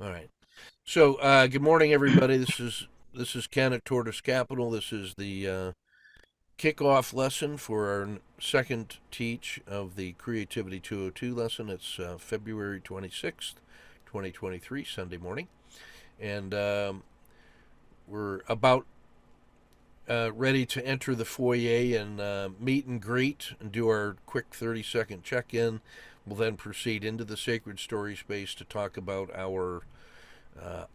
All right. So, good morning, everybody. This is Ken at Tortoise Capital. This is the kickoff lesson for our second teach of the Creativity 202 lesson. It's February 26th, 2023, Sunday morning, and we're about ready to enter the foyer and meet and greet and do our quick 30-second check-in. We'll then proceed into the sacred story space to talk about our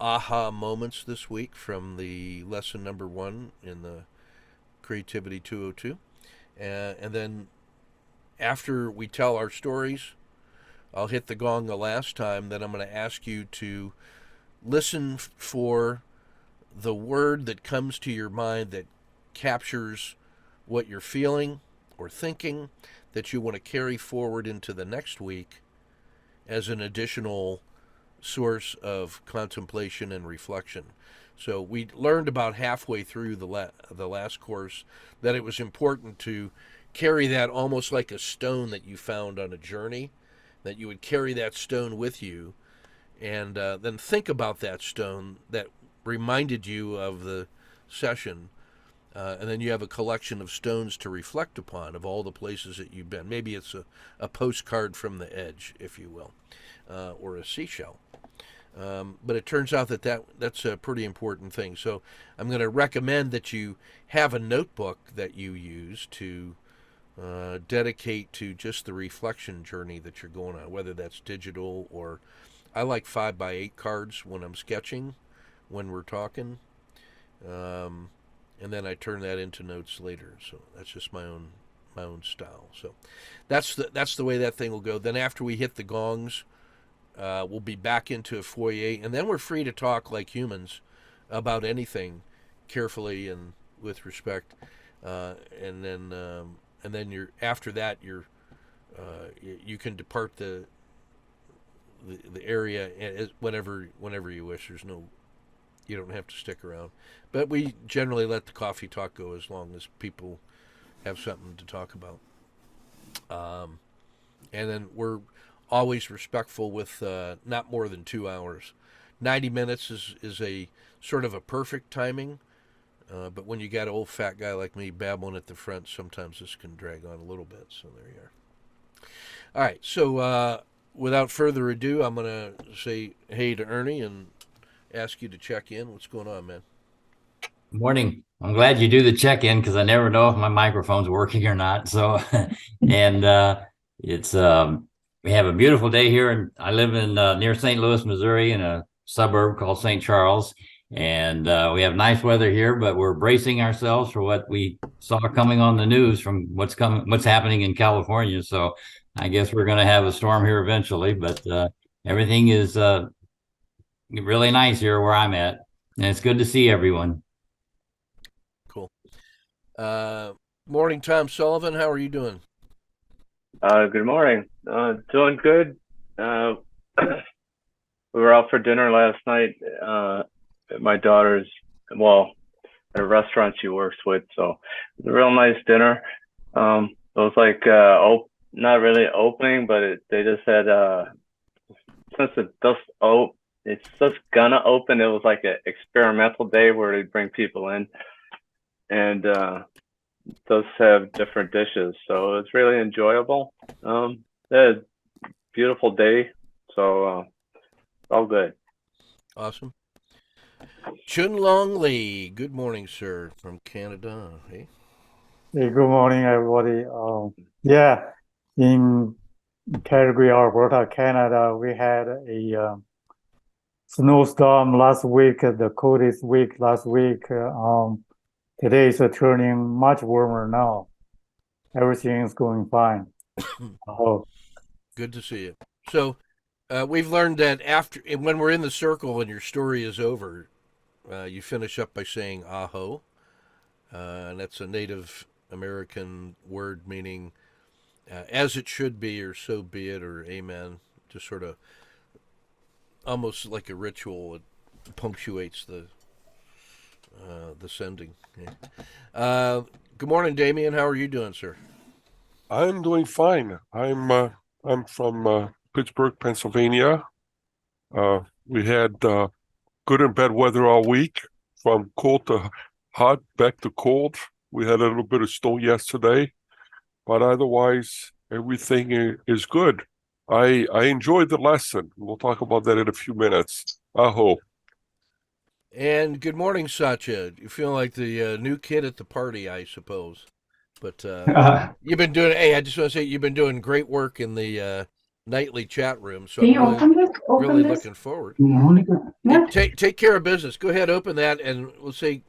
aha moments this week from the lesson number one in the Creativity 202. And then after we tell our stories, I'll hit the gong the last time. Then I'm going to ask you to listen for the word that comes to your mind that captures what you're feeling or thinking that you want to carry forward into the next week as an additional source of contemplation and reflection. So we learned about halfway through the last course that it was important to carry that almost like a stone that you found on a journey, that you would carry that stone with you and then think about that stone that reminded you of the session. And then you have a collection of stones to reflect upon of all the places that you've been. Maybe it's a postcard from the edge, if you will, or a seashell. But it turns out that's a pretty important thing. So I'm going to recommend that you have a notebook that you use to dedicate to just the reflection journey that you're going on, whether that's digital or I like 5x8 cards when I'm sketching, when we're talking, and then I turn that into notes later. So that's just my own style. So that's the way that thing will go. Then after we hit the gongs, we'll be back into a foyer, and then we're free to talk like humans about anything, carefully and with respect. And then you're after that you can depart the area whenever you wish. You don't have to stick around, but we generally let the coffee talk go as long as people have something to talk about. Um, and then we're always respectful with not more than 2 hours. 90 minutes is a sort of a perfect timing, but when you got an old fat guy like me babbling at the front, sometimes this can drag on a little bit. So there you are. All right. So without further ado, I'm going to say hey to Ernie and ask you to check in. What's going on, man? Morning. I'm glad you do the check-in because I never know if my microphone's working or not. So, and it's we have a beautiful day here, and I live in near St. Louis, Missouri, in a suburb called St. Charles, and we have nice weather here. But we're bracing ourselves for what we saw coming on the news from what's happening in California. So, I guess we're going to have a storm here eventually. But everything is really nice here where I'm at, and it's good to see everyone. Cool. Uh, Morning, Tom Sullivan. How are you doing? Good morning. Doing good. Uh, we were out for dinner last night. At my daughter's, well, at a restaurant she works with. So it was a real nice dinner. It was like not really opening, but they just had since it's just gonna open. It was like an experimental day where they bring people in and does have different dishes. So it's really enjoyable. Yeah, beautiful day. So all good. Awesome. Chun Long Lee. Good morning, sir, from Canada. Hey. Hey, good morning, everybody. Yeah, in Calgary, Alberta, Canada, we had a snowstorm last week, the coldest week last week. Today is turning much warmer now. Everything is going fine. Oh, Good to see you. So we've learned that after when we're in the circle and your story is over, you finish up by saying "aho," and that's a Native American word meaning "as it should be" or "so be it" or "amen." Just sort of almost like a ritual. It punctuates the sending. Yeah. Good morning, Damien. How are you doing, sir? I'm doing fine. I'm from Pittsburgh, Pennsylvania. Uh, We had good and bad weather all week, from cold to hot, back to cold. We had a little bit of snow yesterday, but otherwise everything is good. I enjoyed the lesson. We'll talk about that in a few minutes. I hope. And good morning, Satya. You feel like the new kid at the party, I suppose. But you've been doing. Hey, I just want to say you've been doing great work in the nightly chat room. So Can I'm you open this? really Open this? looking forward. Monica. Hey, Yeah. take care of business. Go ahead, open that, and we'll say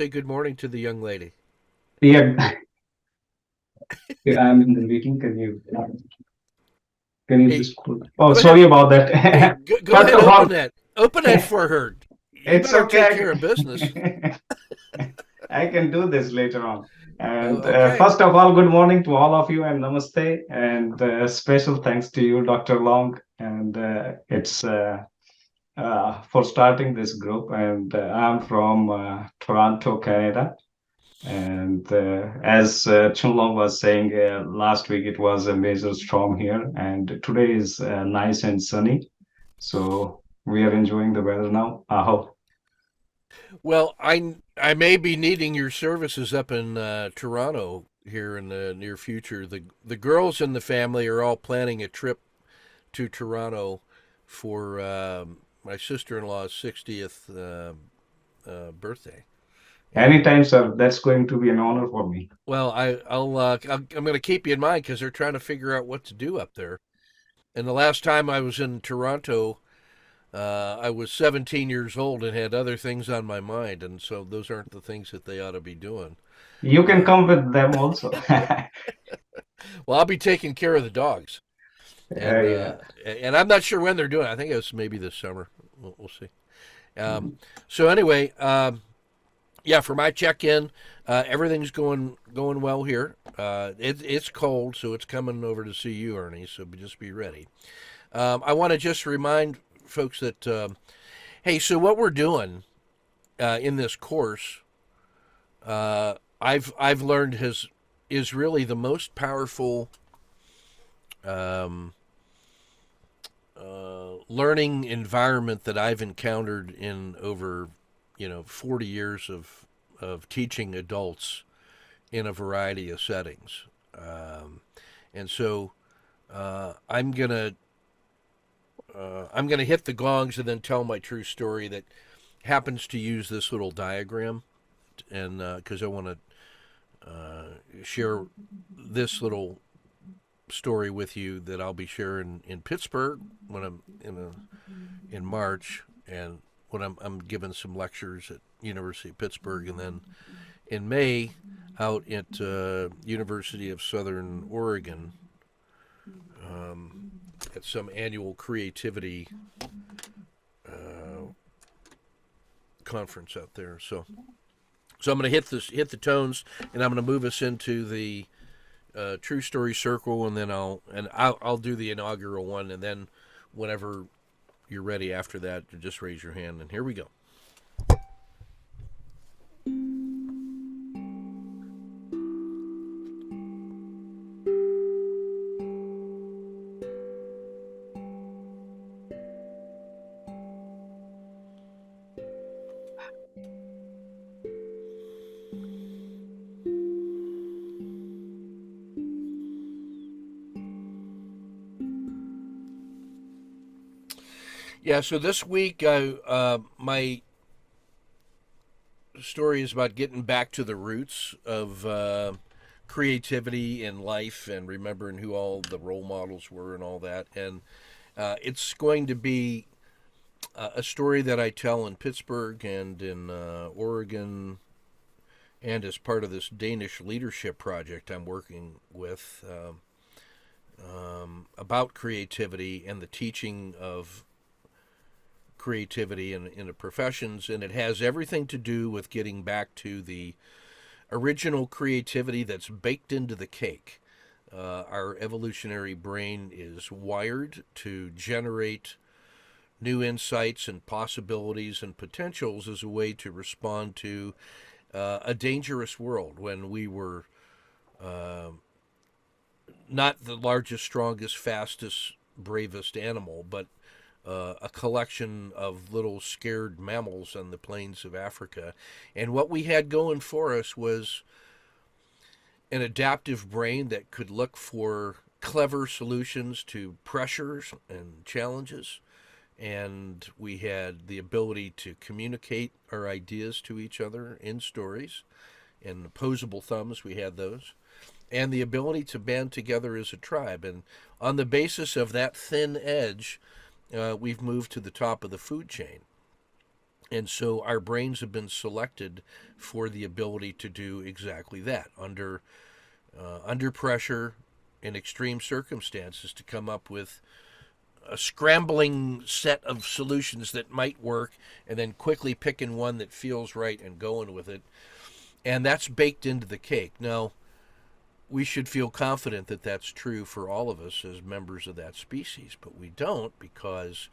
good morning to the young lady. Yeah. I'm in the meeting. Can you Hey, just close? Oh, go sorry ahead. about Hey, that. go First ahead. of Open all, that. Open that for her. You it's better take okay. care of business. I can do this later on. And Okay. first of all, good morning to all of you and namaste. And special thanks to you, Dr. Long. And it's for starting this group. And I'm from Toronto, Canada. And as Chunlong was saying last week, it was a major storm here, and today is nice and sunny. So we are enjoying the weather now. Aho. Well, I may be needing your services up in Toronto here in the near future. The girls in the family are all planning a trip to Toronto for my sister-in-law's 60th birthday. And Anytime, sir. That's going to be an honor for me. well, I'm going to keep you in mind because they're trying to figure out what to do up there. And the last time I was in Toronto, I was 17 years old and had other things on my mind, and so those aren't the things that they ought to be doing. You can Uh, come with them also. well, I'll be taking care of the dogs, and Yeah. I'm not sure when they're doing it. I think it's maybe this summer. We'll see. So anyway, yeah, for my check-in, everything's going well here. It's cold, so it's coming over to see you, Ernie. So just be ready. I want to just remind folks that hey, so what we're doing in this course, I've learned is really the most powerful um, learning environment that I've encountered in over 40 years of teaching adults in a variety of settings, and so I'm gonna hit the gongs and then tell my true story that happens to use this little diagram, and because I want to share this little story with you that I'll be sharing in Pittsburgh when I'm in March, and when I'm giving some lectures at University of Pittsburgh, and then in May out at University of Southern Oregon at some annual creativity conference out there. So I'm going to hit the tones, and I'm going to move us into the true story circle, and then I'll do the inaugural one, and then whenever you're ready after that, just raise your hand, and here we go. Yeah, so this week, my story is about getting back to the roots of creativity in life and remembering who all the role models were and all that. And it's going to be a story that I tell in Pittsburgh and in Oregon, and as part of this Danish leadership project I'm working with about creativity and the teaching of creativity in the professions, and it has everything to do with getting back to the original creativity that's baked into the cake. Our evolutionary brain is wired to generate new insights and possibilities and potentials as a way to respond to a dangerous world when we were not the largest, strongest, fastest, bravest animal, but a collection of little scared mammals on the plains of Africa. And what we had going for us was an adaptive brain that could look for clever solutions to pressures and challenges. And we had the ability to communicate our ideas to each other in stories. And opposable thumbs, we had those. And the ability to band together as a tribe. And on the basis of that thin edge, we've moved to the top of the food chain. And so our brains have been selected for the ability to do exactly that under pressure in extreme circumstances, to come up with a scrambling set of solutions that might work, and then quickly picking one that feels right and going with it. And that's baked into the cake. Now, we should feel confident that that's true for all of us as members of that species, but we don't, because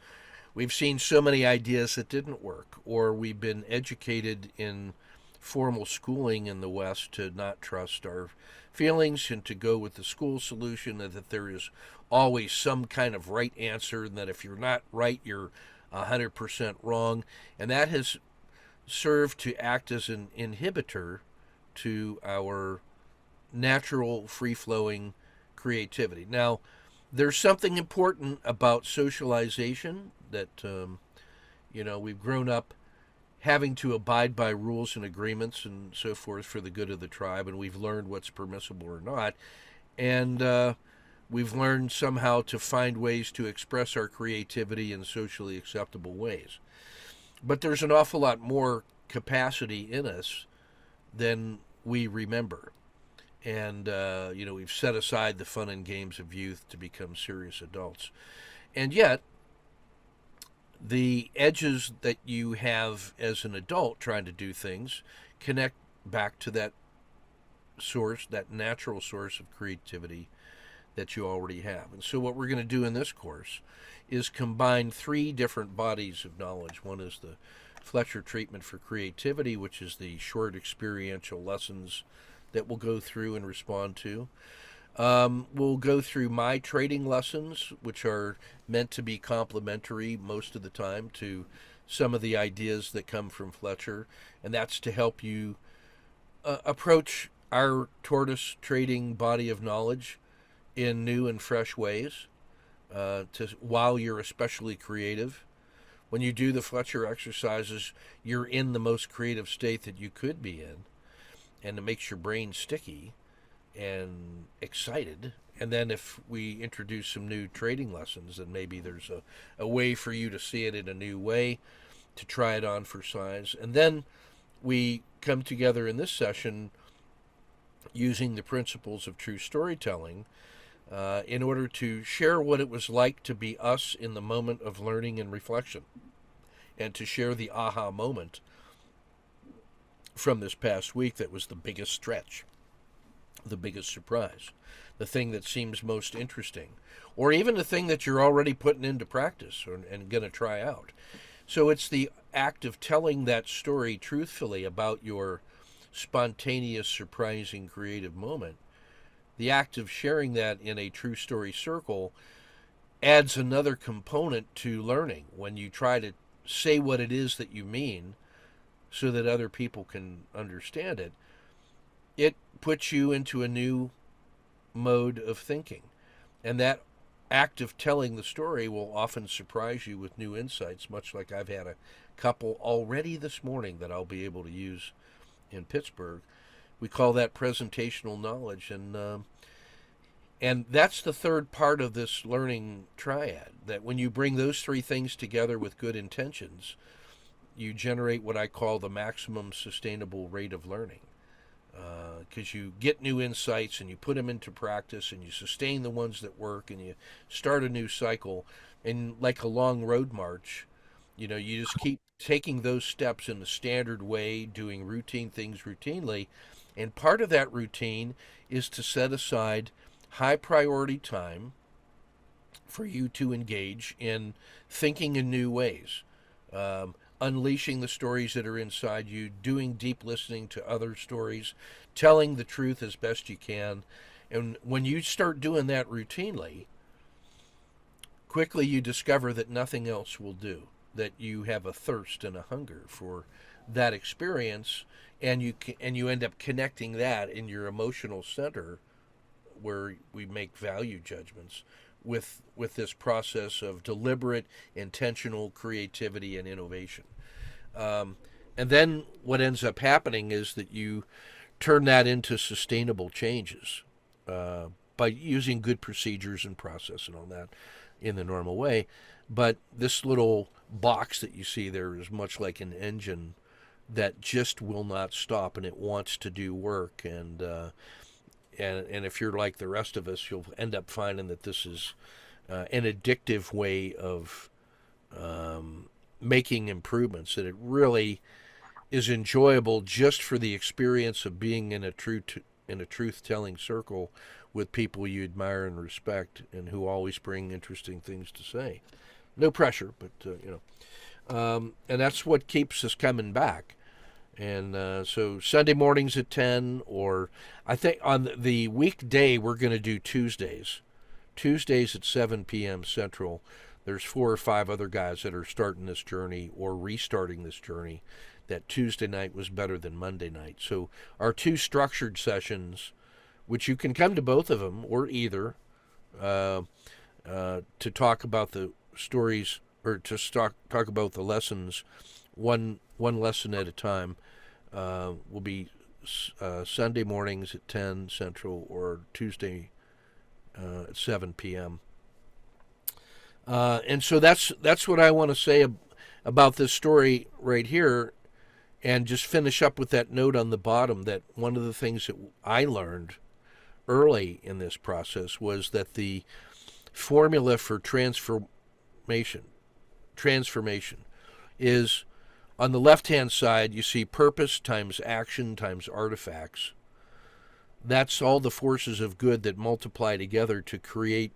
we've seen so many ideas that didn't work, or we've been educated in formal schooling in the West to not trust our feelings and to go with the school solution, and that there is always some kind of right answer, and that if you're not right, you're 100% wrong. And that has served to act as an inhibitor to our natural, free-flowing creativity. Now, there's something important about socialization that, we've grown up having to abide by rules and agreements and so forth for the good of the tribe, and we've learned what's permissible or not. And we've learned somehow to find ways to express our creativity in socially acceptable ways. But there's an awful lot more capacity in us than we remember. And, we've set aside the fun and games of youth to become serious adults. And yet, the edges that you have as an adult trying to do things connect back to that source, that natural source of creativity that you already have. And so what we're going to do in this course is combine three different bodies of knowledge. One is the Fletcher treatment for creativity, which is the short experiential lessons that we'll go through and respond to. We'll go through my trading lessons, which are meant to be complementary most of the time to some of the ideas that come from Fletcher, and that's to help you approach our tortoise trading body of knowledge in new and fresh ways, while you're especially creative. When you do the Fletcher exercises, you're in the most creative state that you could be in, and it makes your brain sticky and excited. And then if we introduce some new trading lessons, then maybe there's a way for you to see it in a new way, to try it on for size. And then we come together in this session using the principles of true storytelling in order to share what it was like to be us in the moment of learning and reflection, and to share the aha moment from this past week that was the biggest stretch, the biggest surprise, the thing that seems most interesting, or even the thing that you're already putting into practice and going to try out. So it's the act of telling that story truthfully about your spontaneous, surprising, creative moment. The act of sharing that in a true story circle adds another component to learning. When you try to say what it is that you mean so that other people can understand it, it puts you into a new mode of thinking. And that act of telling the story will often surprise you with new insights, much like I've had a couple already this morning that I'll be able to use in Pittsburgh. We call that presentational knowledge, and that's the third part of this learning triad, that when you bring those three things together with good intentions, you generate what I call the maximum sustainable rate of learning. Because you get new insights and you put them into practice and you sustain the ones that work and you start a new cycle. And like a long road march, you just keep taking those steps in the standard way, doing routine things routinely. And part of that routine is to set aside high priority time for you to engage in thinking in new ways. Unleashing the stories that are inside you, doing deep listening to other stories, telling the truth as best you can. And when you start doing that routinely, quickly you discover that nothing else will do, that you have a thirst and a hunger for that experience, and you end up connecting that in your emotional center where we make value judgments with this process of deliberate, intentional creativity and innovation. And then what ends up happening is that you turn that into sustainable changes by using good procedures and process and all that in the normal way. But this little box that you see there is much like an engine that just will not stop, and it wants to do work. And if you're like the rest of us, you'll end up finding that this is an addictive way of making improvements, that it really is enjoyable just for the experience of being in a truth-telling circle with people you admire and respect, and who always bring interesting things to say. No pressure, but and that's what keeps us coming back. And so Sunday mornings at 10, or I think on the weekday we're going to do Tuesdays at 7 p.m. Central. There's 4 or 5 other guys that are starting this journey or restarting this journey. That Tuesday night was better than Monday night. So our 2 structured sessions, which you can come to both of them or either, to talk about the stories, or to talk about the lessons, one lesson at a time, will be Sunday mornings at 10 Central or Tuesday at 7 p.m. And so that's what I want to say about this story right here, and just finish up with that note on the bottom, that one of the things that I learned early in this process was that the formula for transformation is, on the left-hand side, you see purpose times action times artifacts. That's all the forces of good that multiply together to create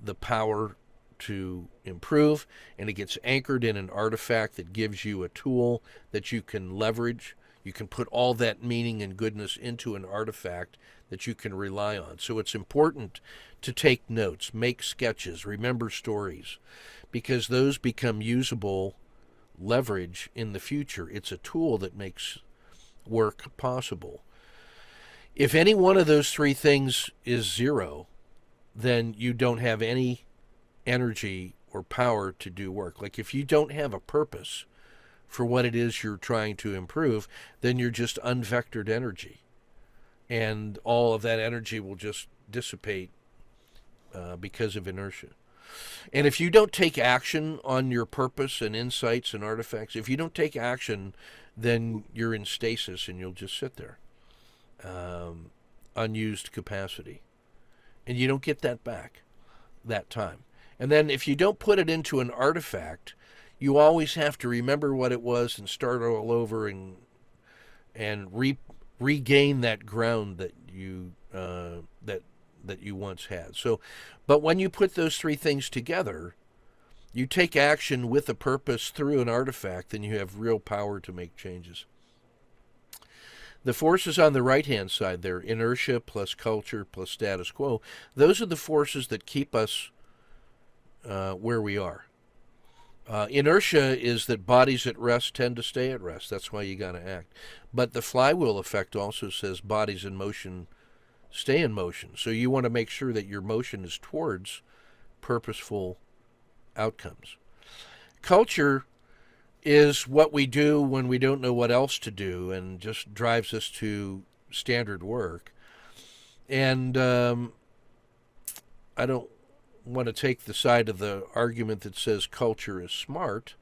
the power to improve, and it gets anchored in an artifact that gives you a tool that you can leverage. You can put all that meaning and goodness into an artifact that you can rely on. So it's important to take notes, make sketches, remember stories, because those become usable leverage in the future. It's a tool that makes work possible. If any one of those 3 things is 0, then you don't have any energy or power to do work. Like if you don't have a purpose for what it is you're trying to improve, then you're just unvectored energy. And all of that energy will just dissipate because of inertia. And if you don't take action on your purpose and insights and artifacts, if you don't take action, then you're in stasis and you'll just sit there. Unused capacity. And you don't get that back, that time. And then if you don't put it into an artifact, you always have to remember what it was and start all over and regain that ground that you that you once had. So, but when you put those 3 things together, you take action with a purpose through an artifact, then you have real power to make changes. The forces on the right-hand side there, inertia plus culture plus status quo, those are the forces that keep us where we are. Inertia is that bodies at rest tend to stay at rest. That's why you got to act. But the flywheel effect also says bodies in motion stay in motion. So you want to make sure that your motion is towards purposeful outcomes. Culture is what we do when we don't know what else to do, and just drives us to standard work. And I don't want to take the side of the argument that says culture is smart.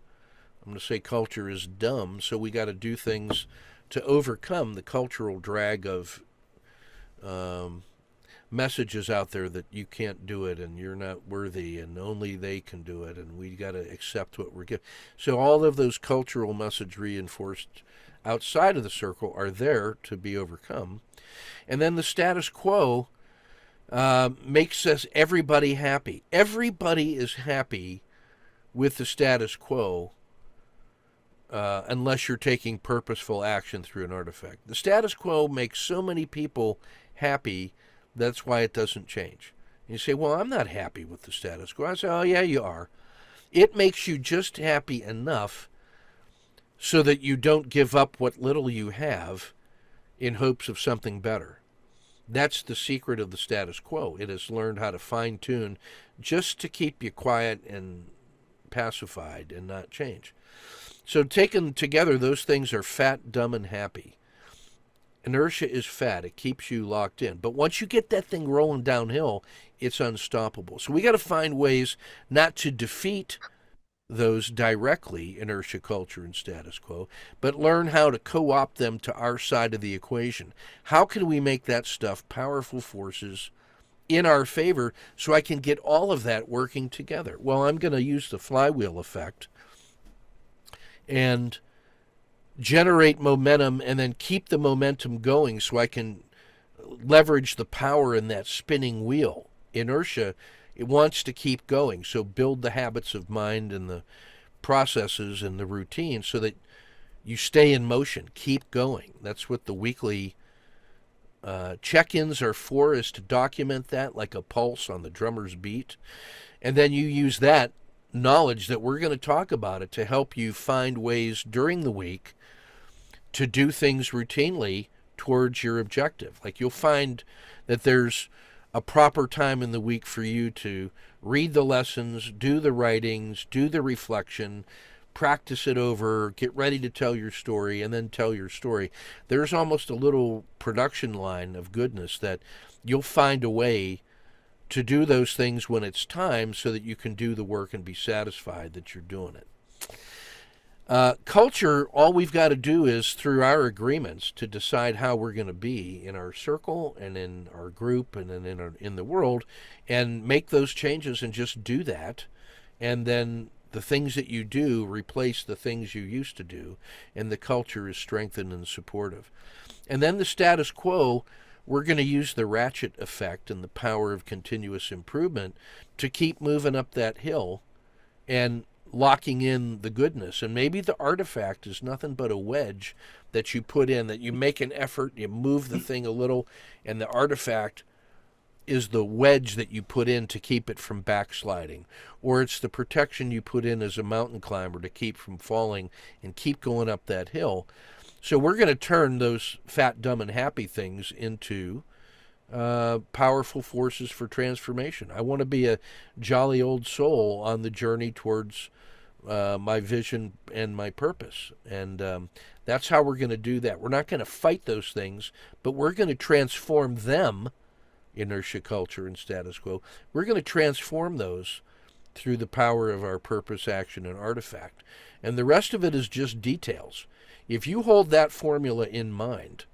I'm going to say culture is dumb. So we got to do things to overcome the cultural drag of messages out there that you can't do it and you're not worthy and only they can do it, and we got to accept what we're given. So all of those cultural message reinforced outside of the circle are there to be overcome. And then the status quo makes us everybody happy. Everybody is happy with the status quo unless you're taking purposeful action through an artifact. The status quo makes so many people happy, that's why it doesn't change. And you say, well, I'm not happy with the status quo. I say, oh, yeah, you are. It makes you just happy enough so that you don't give up what little you have in hopes of something better. That's the secret of the status quo. It has learned how to fine tune just to keep you quiet and pacified and not change. So, taken together, those things are fat, dumb, and happy. Inertia is fat, it keeps you locked in. But once you get that thing rolling downhill, it's unstoppable. So, we got to find ways not to defeat those directly, inertia, culture, and status quo, but learn how to co opt them to our side of the equation. How can we make that stuff powerful forces in our favor so I can get all of that working together? Well, I'm going to use the flywheel effect and generate momentum and then keep the momentum going so I can leverage the power in that spinning wheel. Inertia, it wants to keep going. So build the habits of mind and the processes and the routine so that you stay in motion, keep going. That's what the weekly check-ins are for, is to document that like a pulse on the drummer's beat. And then you use that knowledge that we're going to talk about it to help you find ways during the week to do things routinely towards your objective. Like you'll find that there's a proper time in the week for you to read the lessons, do the writings, do the reflection, practice it over, get ready to tell your story, and then tell your story. There's almost a little production line of goodness that you'll find a way to do those things when it's time so that you can do the work and be satisfied that you're doing it. Culture, all we've got to do is, through our agreements, to decide how we're going to be in our circle and in our group and in the world, and make those changes and just do that. And then the things that you do replace the things you used to do, and the culture is strengthened and supportive. And then the status quo, we're going to use the ratchet effect and the power of continuous improvement to keep moving up that hill and locking in the goodness. And maybe the artifact is nothing but a wedge that you put in, that you make an effort, you move the thing a little, and the artifact is the wedge that you put in to keep it from backsliding. Or it's the protection you put in as a mountain climber to keep from falling and keep going up that hill. So we're going to turn those fat, dumb, and happy things into powerful forces for transformation. I want to be a jolly old soul on the journey towards my vision and my purpose. And that's how we're going to do that. We're not going to fight those things, but we're going to transform them, inertia, culture, and status quo. We're going to transform those through the power of our purpose, action, and artifact. And the rest of it is just details. If you hold that formula in mind,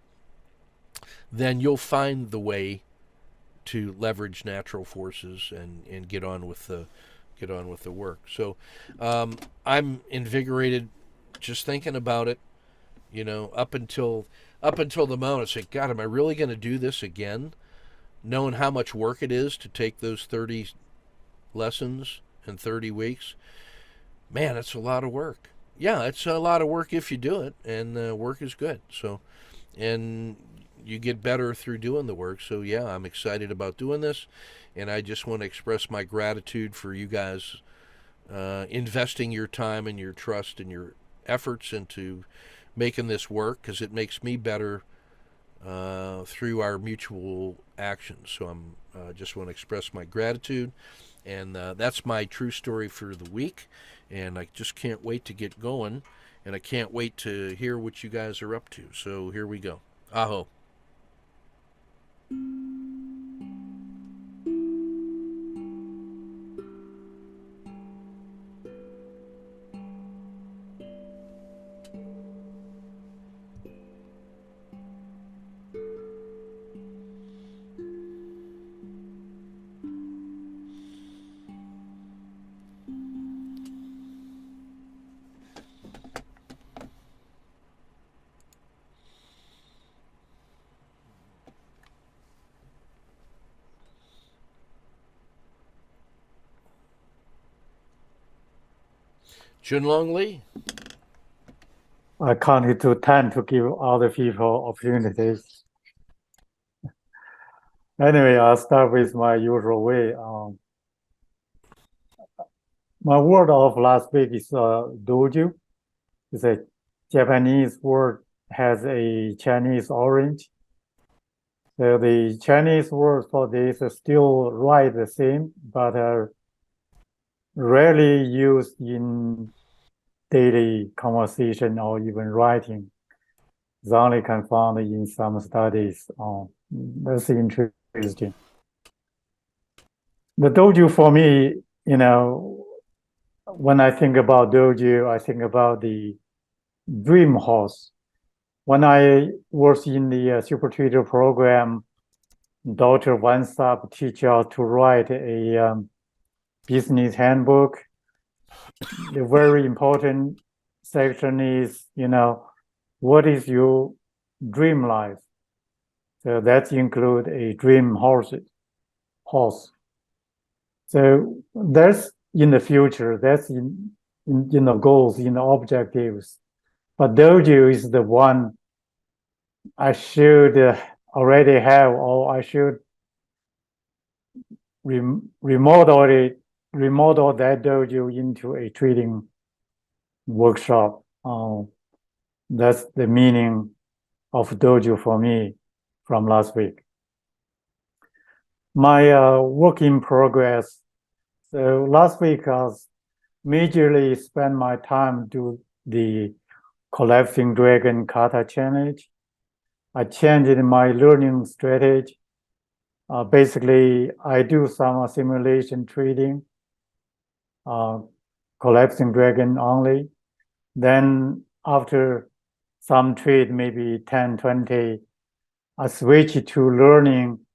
then you'll find the way to leverage natural forces and get on with the work. So I'm invigorated just thinking about it. You know, up until the moment, I say, God, am I really going to do this again? Knowing how much work it is to take those 30 lessons in 30 weeks, man, it's a lot of work. Yeah, it's a lot of work if you do it, and work is good. So, and you get better through doing the work. So yeah, I'm excited about doing this, and I just want to express my gratitude for you guys investing your time and your trust and your efforts into making this work, because it makes me better through our mutual actions. So I'm just want to express my gratitude, and that's my true story for the week. And I just can't wait to get going, and I can't wait to hear what you guys are up to. So here we go. Aho. Junlong Lee. I counted to 10 to give other people opportunities. Anyway, I'll start with my usual way. My word of last week is doju. It's a Japanese word, has a Chinese origin. So the Chinese word for this is still right the same, but rarely used in daily conversation or even writing. It's only can found in some studies. That's interesting. The doju for me, when I think about doju, I think about the dream house. When I was in the Super Tutor program, Dr. Wansap teach us to write a business handbook. The very important section is, what is your dream life? So that include a dream house. So that's in the future. That's in the goals, in the objectives. But doju is the one I should already have, or I should remodel that doju into a trading workshop. That's the meaning of doju for me from last week. My work in progress. So last week I majorly spent my time to the collapsing dragon kata challenge. I changed my learning strategy. Basically, I do some simulation trading, collapsing dragon only. Then after some trade, maybe 10, 20, I switch to learning.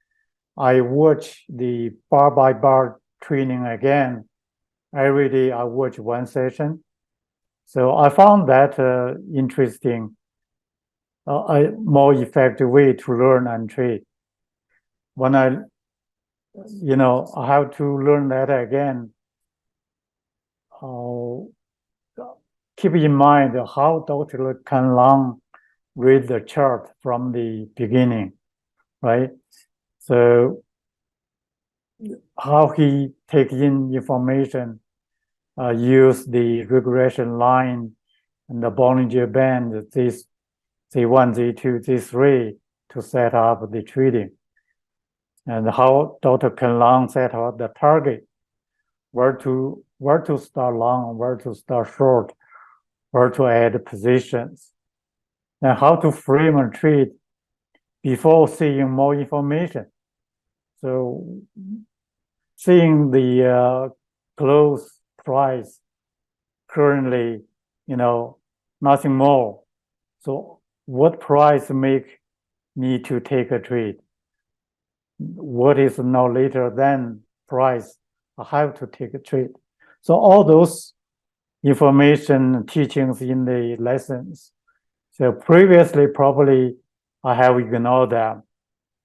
I watch the bar by bar training again. Every day I watch one session. So I found that interesting, a more effective way to learn and trade. When I have to learn that again, keep in mind how Dr. Kan Lang read the chart from the beginning, right? So how he take in information, use the regression line and the Bollinger Band, this Z1, Z2, Z3 to set up the trading. And how Dr. Kan Lang set up the target, where to start long, where to start short, where to add positions, and how to frame a trade before seeing more information. So seeing the close price currently, nothing more. So what price make me to take a trade? What is no later than price? I have to take a trade. So all those information teachings in the lessons. So previously, probably I have ignored them.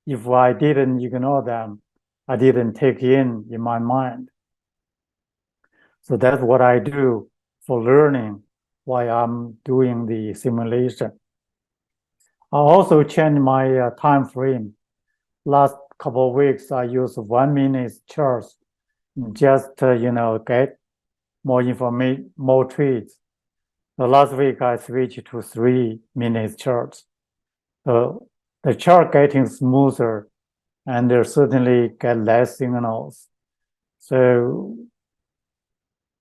If I didn't ignore them, I didn't take in my mind. So that's what I do for learning while I'm doing the simulation. I also changed my time frame. Last couple of weeks, I use 1 minute charts just to, get more information, more trades. The last week, I switched to 3 minute charts. So the chart getting smoother, and there certainly get less signals. So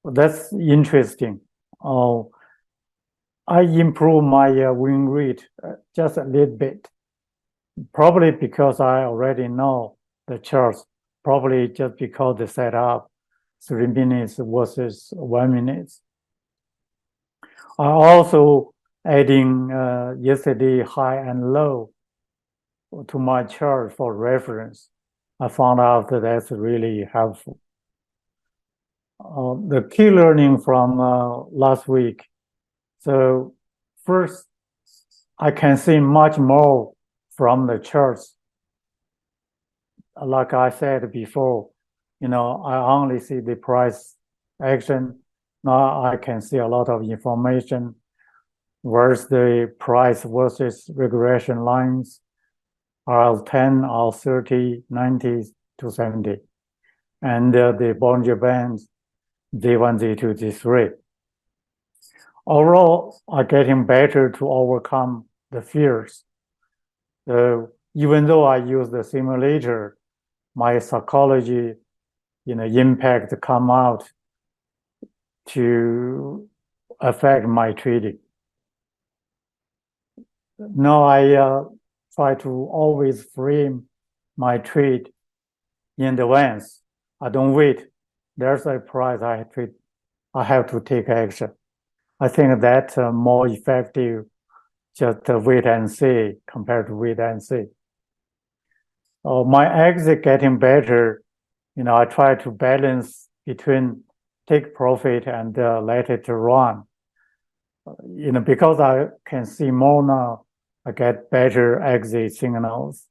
that's interesting. I improve my win rate just a little bit. Probably because I already know the charts. Probably just because they set up 3 minutes versus 1 minute. I also adding yesterday high and low to my chart for reference. I found out that that's really helpful. The key learning from last week. So first, I can see much more from the charts. Like I said before, I only see the price action. Now I can see a lot of information. Where's the price versus regression lines? RL10, RL30, 90 to 70. And the Bollinger Bands, Z1, Z2, Z3. Overall, are getting better to overcome the fears. Even though I use the simulator, my psychology, impact come out to affect my trading. Now I try to always frame my trade in advance. I don't wait. There's a price I have to take action. I think that's more effective, just wait and see compared to wait and see. My exit getting better. I try to balance between take profit and let it run. Because I can see more now, I get better exit signals.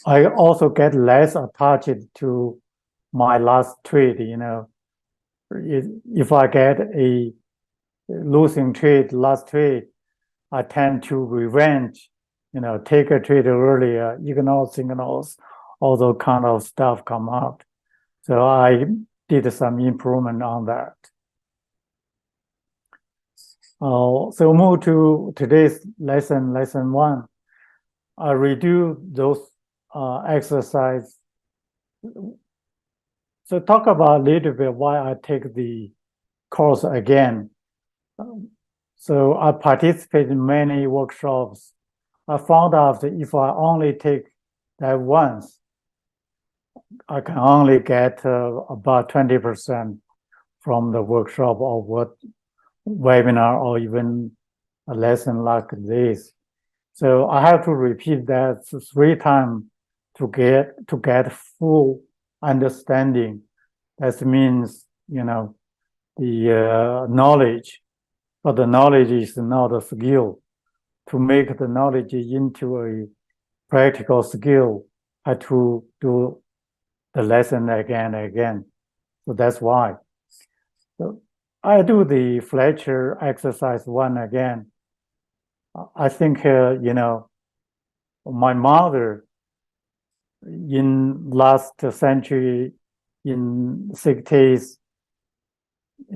I also get less attached to my last trade. If I get a losing trade, last trade, I tend to revenge, take a trade earlier, ignore signals, all those kind of stuff come out. So I did some improvement on that. So move to today's lesson 1. I redo those exercise. So talk about a little bit why I take the course again. So I participate in many workshops. I found out that if I only take that once, I can only get about 20% from the workshop or what webinar or even a lesson like this. So I have to repeat that 3 times to get full understanding. That means, the knowledge, but the knowledge is not a skill. To make the knowledge into a practical skill, I have to do the lesson again and again. So that's why. So I do the Fletcher exercise 1 again. I think, my mother in last century, in 60s,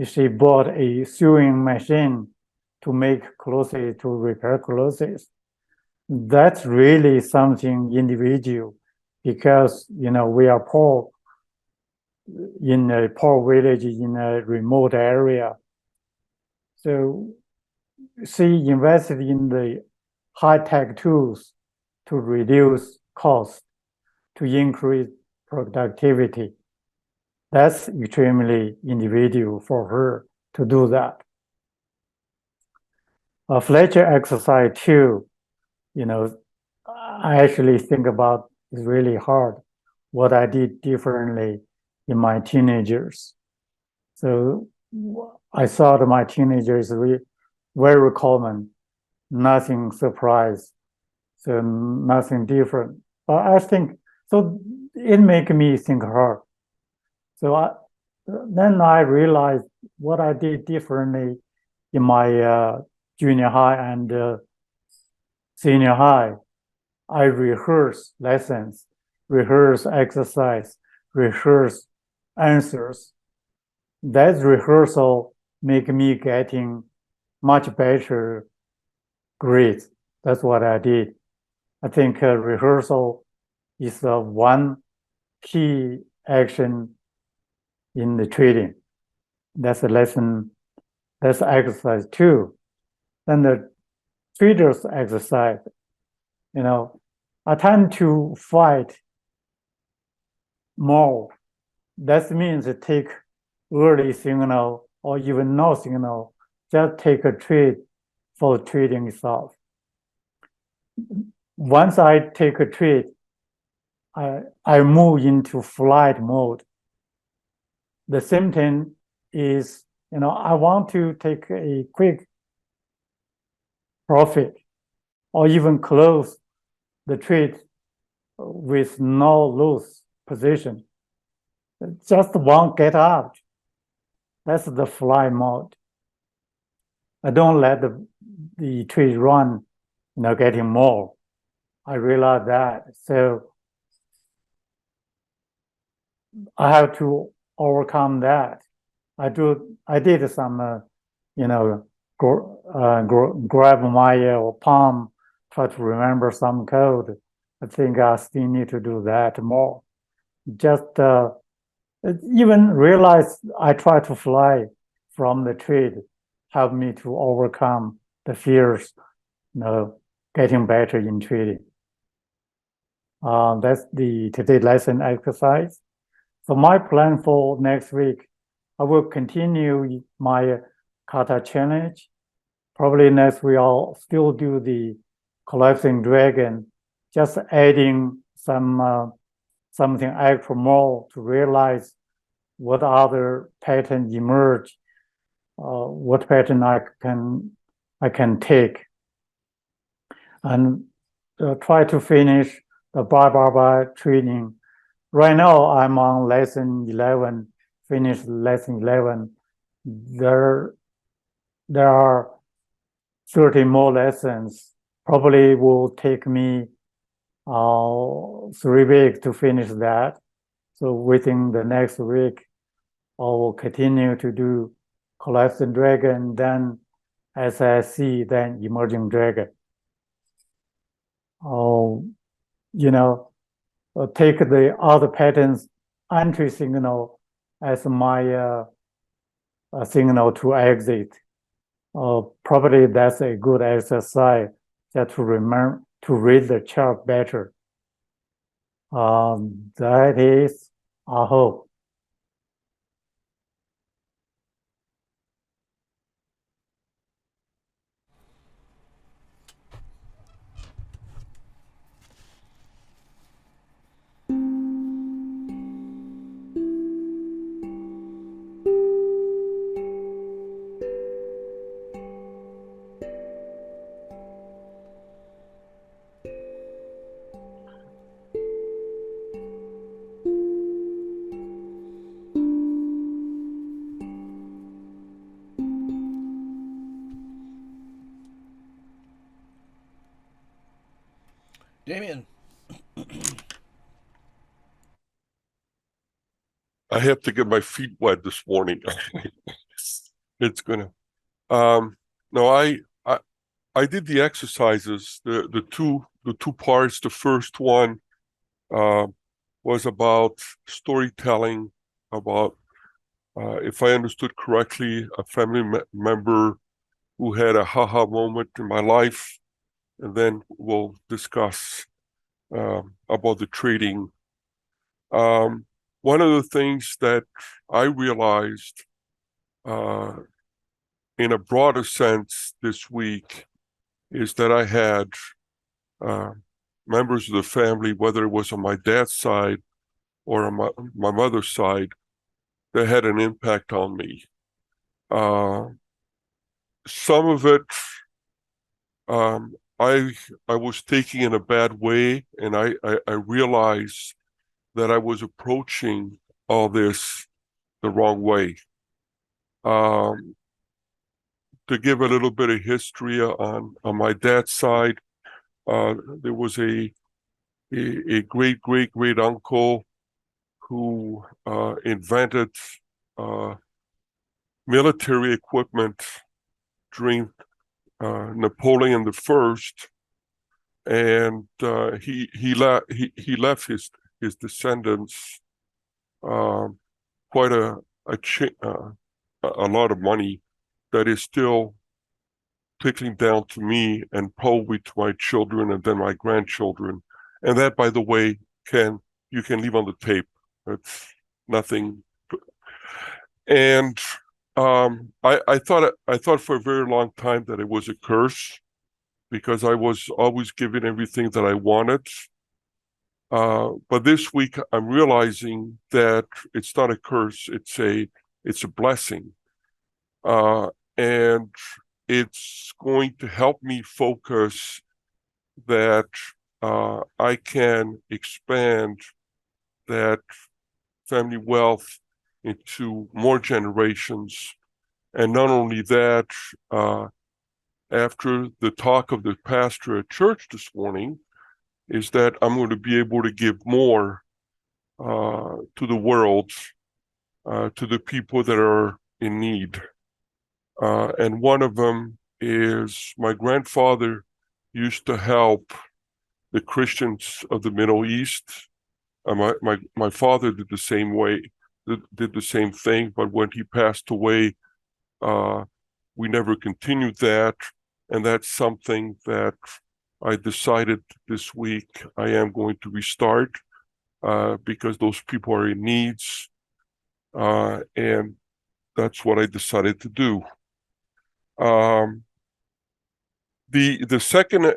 she bought a sewing machine to make clothes, to repair clothes. That's really something individual because, we are poor in a poor village in a remote area. So she invested in the high-tech tools to reduce cost, to increase productivity. That's extremely individual for her to do that. Fletcher exercise 2, I actually think about is really hard what I did differently in my teenagers. So I thought my teenagers were very common, nothing surprise, so nothing different. But I think, so it made me think hard. So then I realized what I did differently in my junior high and senior high. I rehearse lessons, rehearse exercise, rehearse answers. That rehearsal make me getting much better grades. That's what I did. I think rehearsal is one key action in the trading. That's a lesson. That's exercise 2. Then the trader's exercise. I tend to fight more. That means take early signal or even no signal. Just take a trade for trading itself. Once I take a trade, I move into flight mode. The same thing is, I want to take a quick profit or even close the trade with no loss position. Just won't get out. That's the fly mode. I don't let the trade run getting more. I realized that. So I have to overcome that. I did some, grab my palm, try to remember some code. I think I still need to do that more. Just even realize I try to fly from the tree, help me to overcome the fears, getting better in trading. That's the today lesson exercise. So my plan for next week, I will continue my kata challenge. Probably next week I'll still do the collapsing dragon, just adding some something extra more to realize what other pattern emerge, what pattern I can take, and try to finish the bye training. Right now, I'm on lesson 11, finished lesson 11. There are 30 more lessons. Probably will take me 3 weeks to finish that. So within the next week, I will continue to do collapsing dragon, then SSC, then emerging dragon. Take the other patterns entry signal as my signal to exit. Probably that's a good exercise just to remember to read the chart better. That is, I hope. Damien. I have to get my feet wet this morning. It's gonna. No, I did the exercises. The two parts. The first one was about storytelling, about if I understood correctly, a family member who had a haha moment in my life, and then we'll discuss about the trading. One of the things that I realized in a broader sense this week is that I had members of the family, whether it was on my dad's side or on my mother's side, that had an impact on me. Some of it I was taking in a bad way, and I realized that I was approaching all this the wrong way. To give a little bit of history on my dad's side, there was a great uncle who invented military equipment during Napoleon the First, and he left his descendants quite a lot of money that is still trickling down to me and probably to my children and then my grandchildren. And that, by the way, you can leave on the tape. It's nothing. And I thought for a very long time that it was a curse, because I was always given everything that I wanted. But this week I'm realizing that it's not a curse; it's a blessing, and it's going to help me focus that I can expand that family wealth into more generations. And not only that, after the talk of the pastor at church this morning is that I'm going to be able to give more to the world, to the people that are in need. And one of them is my grandfather used to help the Christians of the Middle East. My father did the same way, did the same thing, but when he passed away, we never continued that. And that's something that I decided this week I am going to restart because those people are in needs. And that's what I decided to do. The second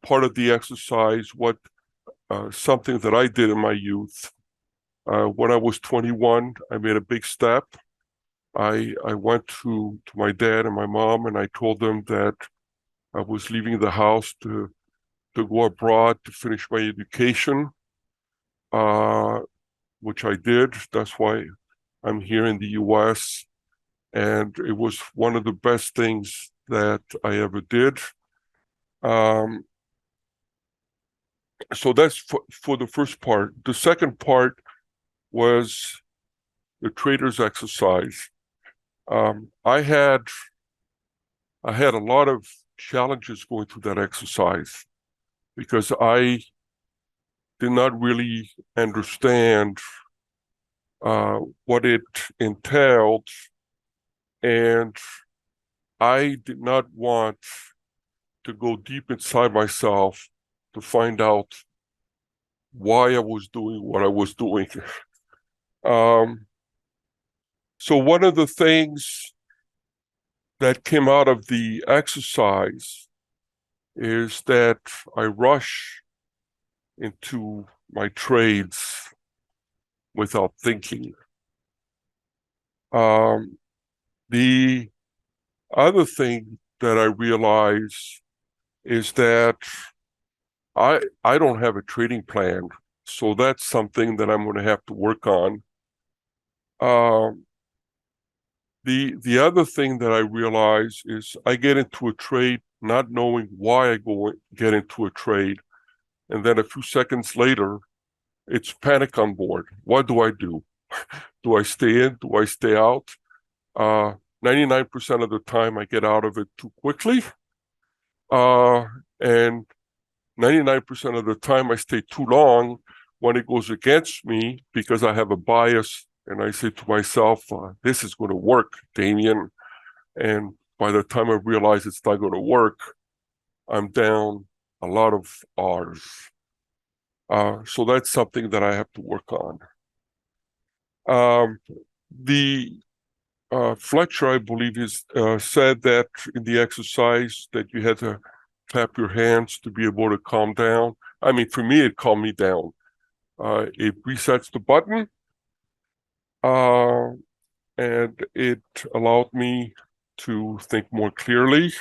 part of the exercise, something that I did in my youth. When I was 21, I made a big step. I went to my dad and my mom, and I told them that I was leaving the house to go abroad to finish my education, which I did. That's why I'm here in the U.S. And it was one of the best things that I ever did. So that's for the first part. The second part was the trader's exercise. I had a lot of challenges going through that exercise because I did not really understand what it entailed, and I did not want to go deep inside myself to find out why I was doing what I was doing. So one of the things that came out of the exercise is that I rush into my trades without thinking. The other thing that I realize is that I don't have a trading plan, so that's something that I'm going to have to work on. The other thing that I realize is I get into a trade not knowing why I get into a trade, and then a few seconds later, it's panic on board. What do I do? Do I stay in? Do I stay out? 99% of the time, I get out of it too quickly, and 99% of the time, I stay too long when it goes against me because I have a bias, and I say to myself, "This is going to work, Damien." And by the time I realize it's not going to work, I'm down a lot of R's. So that's something that I have to work on. The Fletcher, I believe, said that in the exercise that you had to clap your hands to be able to calm down. I mean, for me, it calmed me down. It resets the button, and it allowed me to think more clearly.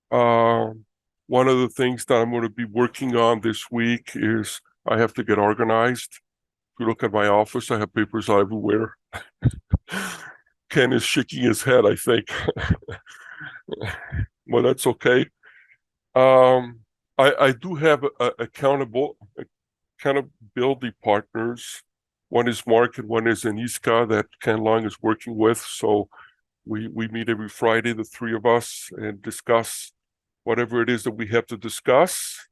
One of the things that I'm going to be working on this week is I have to get organized. If you look at my office, I have papers everywhere. Ken is shaking his head, I think. Well, that's okay. I do have accountability partners. One is Mark and one is Aniska that Ken Long is working with. So we meet every Friday, the three of us, and discuss whatever it is that we have to discuss.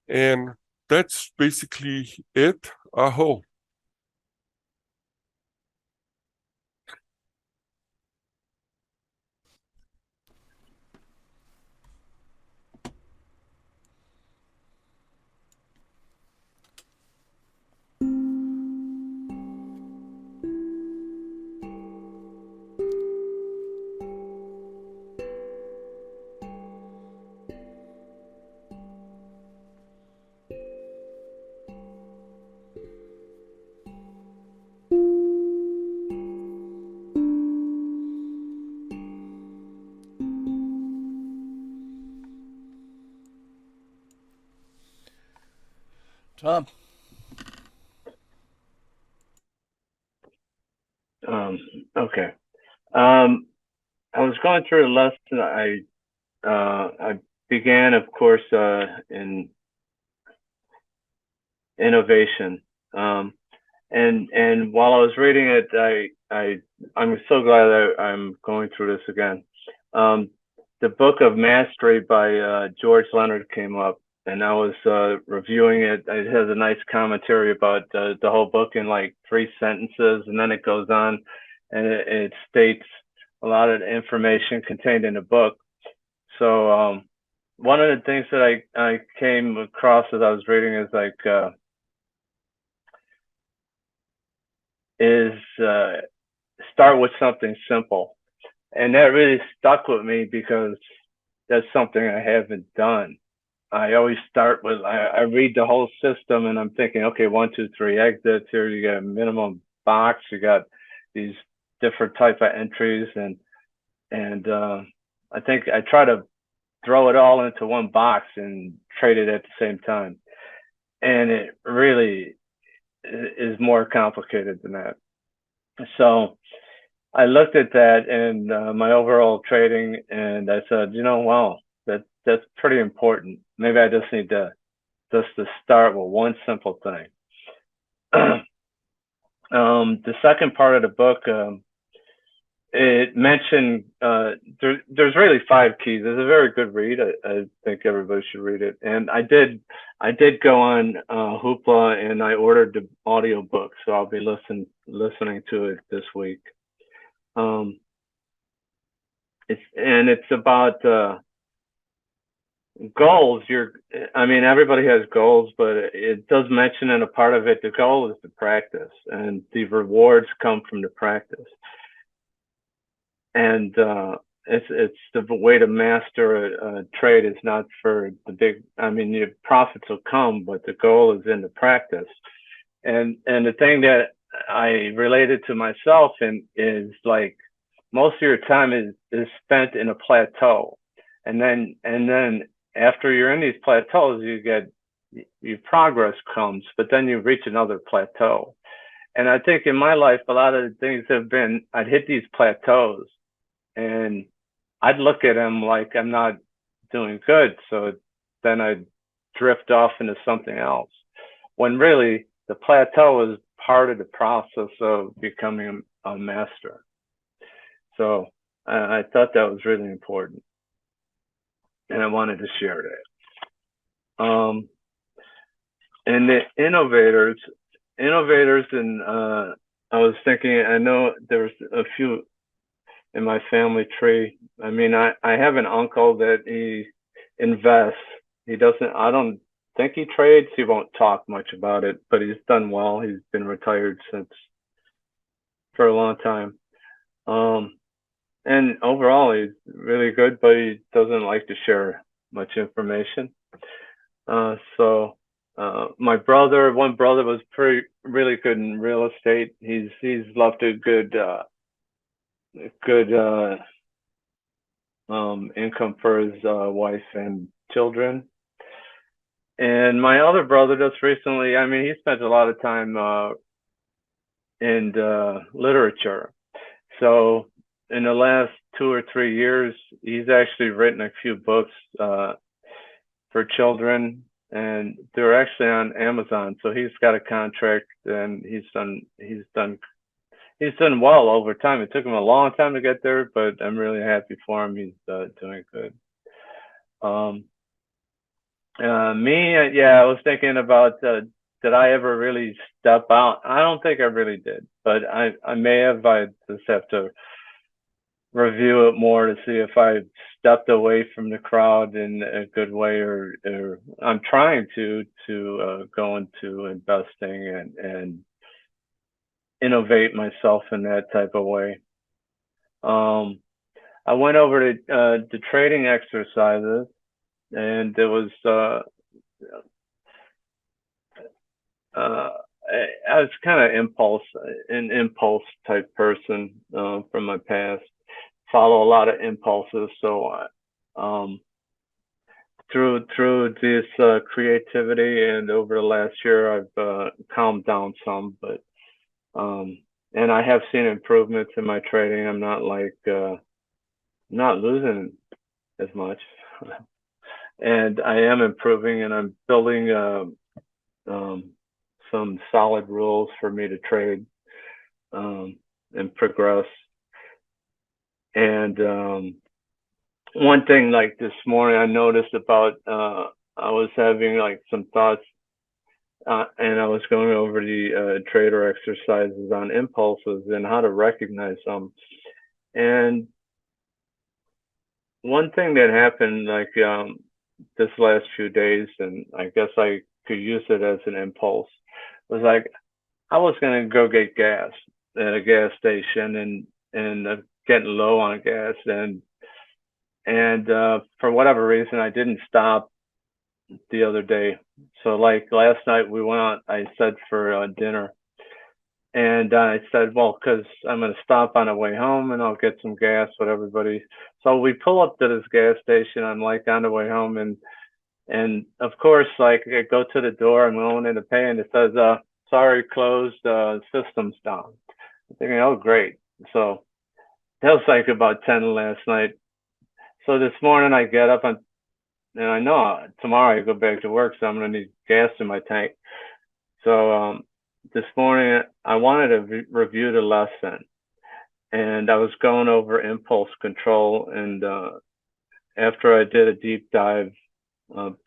And that's basically it. Aho. Tom. Okay. Um, I was going through a lesson. I began, of course, in innovation. And while I was reading it, I'm so glad that I'm going through this again. The Book of Mastery by George Leonard came up, and I was reviewing it. It has a nice commentary about the whole book in like 3 sentences, and then it goes on, and it states a lot of the information contained in the book. So one of the things that I came across as I was reading is like start with something simple, and that really stuck with me because that's something I haven't done. I always start with I read the whole system and I'm thinking, okay, 1, 2, 3 exits here. You got a minimum box. You got these different type of entries, and I think I try to throw it all into one box and trade it at the same time. And it really is more complicated than that. So I looked at that and my overall trading, and I said, wow, that's pretty important. Maybe I just need to start with one simple thing. The second part of the book, it mentioned there's really 5 keys. It's a very good read. I think everybody should read it. And I did go on Hoopla and I ordered the audio book, so I'll be listening to it this week. It's about goals. Everybody has goals, but it does mention in a part of it the goal is to practice, and the rewards come from the practice. And it's the way to master a trade is not for the big. Your profits will come, but the goal is in the practice. And the thing that I related to myself is like most of your time is spent in a plateau, and then after you're in these plateaus, your progress comes, but then you reach another plateau. And I think in my life, a lot of the things have been I'd hit these plateaus, and I'd look at them like I'm not doing good, so then I'd drift off into something else, when really the plateau is part of the process of becoming a master. So I thought that was really important, and I wanted to share that. And the innovators, and I was thinking, I know there's a few in my family tree. I have an uncle that he invests. He doesn't, I don't think he trades. He won't talk much about it, but he's done well. He's been retired for a long time. And overall, he's really good, but he doesn't like to share much information. So my one brother was really good in real estate. He's left a good income for his wife and children. And my other brother just recently, he spent a lot of time in literature. So in the last 2 or 3 years, he's actually written a few books for children, and they're actually on Amazon. So he's got a contract, and he's done well over time. It took him a long time to get there, but I'm really happy for him. He's doing good. I was thinking about did I ever really step out? I don't think I really did, but I may have. I just have to review it more to see if I stepped away from the crowd in a good way, or I'm trying to go into investing and innovate myself in that type of way. I went over to the trading exercises, and there was I was kind of an impulse type person from my past. Follow a lot of impulses, so through this creativity, and over the last year, I've calmed down some, but and I have seen improvements in my trading. I'm not like not losing as much, and I am improving, and I'm building some solid rules for me to trade and progress. And one thing, like this morning, I noticed about I was having like some thoughts, and I was going over the trader exercises on impulses and how to recognize them. And one thing that happened, like this last few days, and I guess I could use it as an impulse, was like I was gonna go get gas at a gas station, and getting low on gas, and for whatever reason I didn't stop the other day. So like last night we went out, I said for dinner, and I said, well, because I'm gonna stop on the way home and I'll get some gas with everybody. So we pull up to this gas station. I'm like on the way home, and of course, like I go to the door, I'm going in to pay, and it says, sorry, closed, system's down. I'm thinking, oh, great. So that was like about 10 last night. So this morning I get up, and I know tomorrow I go back to work, so I'm gonna need gas in my tank. So this morning I wanted to review the lesson, and I was going over impulse control, and after I did a deep dive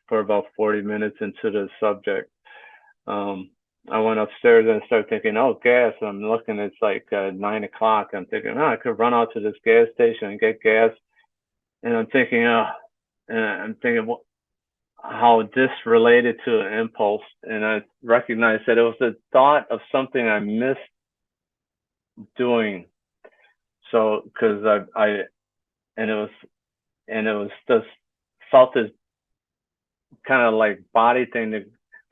for about 40 minutes into the subject, I went upstairs and started thinking, oh, gas. And I'm looking, it's like 9 o'clock. I'm thinking, oh, I could run out to this gas station and get gas. And I'm thinking, how this related to an impulse. And I recognized that it was a thought of something I missed doing. So, because and it was just felt this kind of like body thing to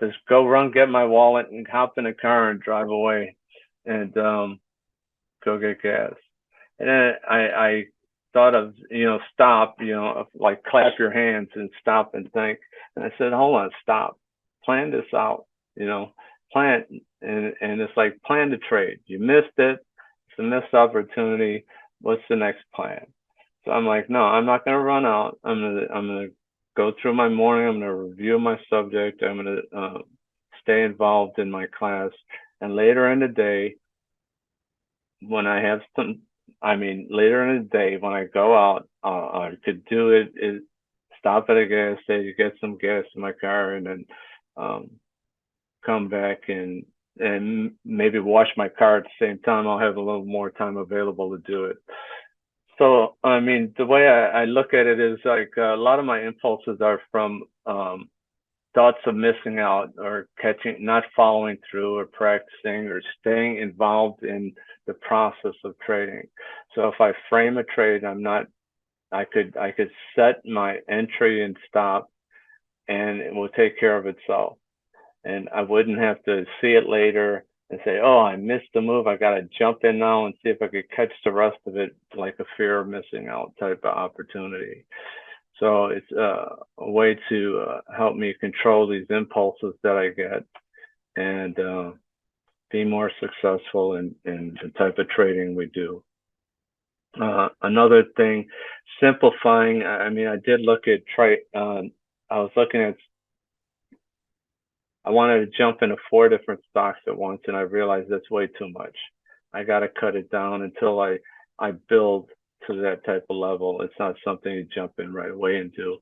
just go run, get my wallet, and hop in a car and drive away, and go get gas. And then I thought of, stop, like clap your hands and stop and think. And I said, hold on, stop, plan this out, plan, and it's like plan the trade. You missed it. It's a missed opportunity. What's the next plan? So I'm like, no, I'm not gonna run out. I'm gonna go through my morning. I'm gonna review my subject. I'm gonna stay involved in my class. And later in the day, when I have later in the day when I go out, I could do it is stop at a gas station, get some gas in my car, and then come back and maybe wash my car at the same time. I'll have a little more time available to do it. So, the way I look at it is like a lot of my impulses are from thoughts of missing out or not following through or practicing or staying involved in the process of trading. So if I frame a trade, I could set my entry and stop, and it will take care of itself. And I wouldn't have to see it later and say, oh, I missed the move. I got to jump in now and see if I could catch the rest of it, like a fear of missing out type of opportunity. So it's a way to help me control these impulses that I get and be more successful in the type of trading we do. Another thing, simplifying. I did look at I wanted to jump into 4 different stocks at once, and I realized that's way too much. I got to cut it down until I build to that type of level. It's not something you jump in right away and do.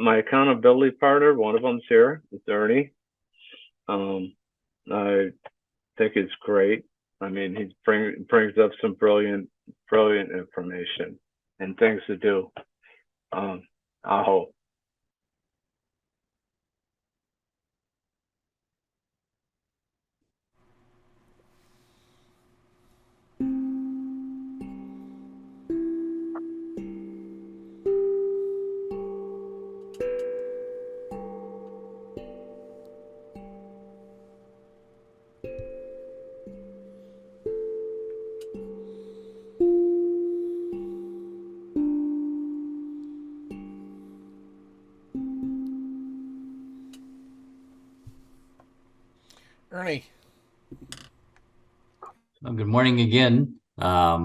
My accountability partner, one of them's here, it's Ernie. I think it's great. He brings up some brilliant information and things to do. I hope. Ernie, Well, good morning again. I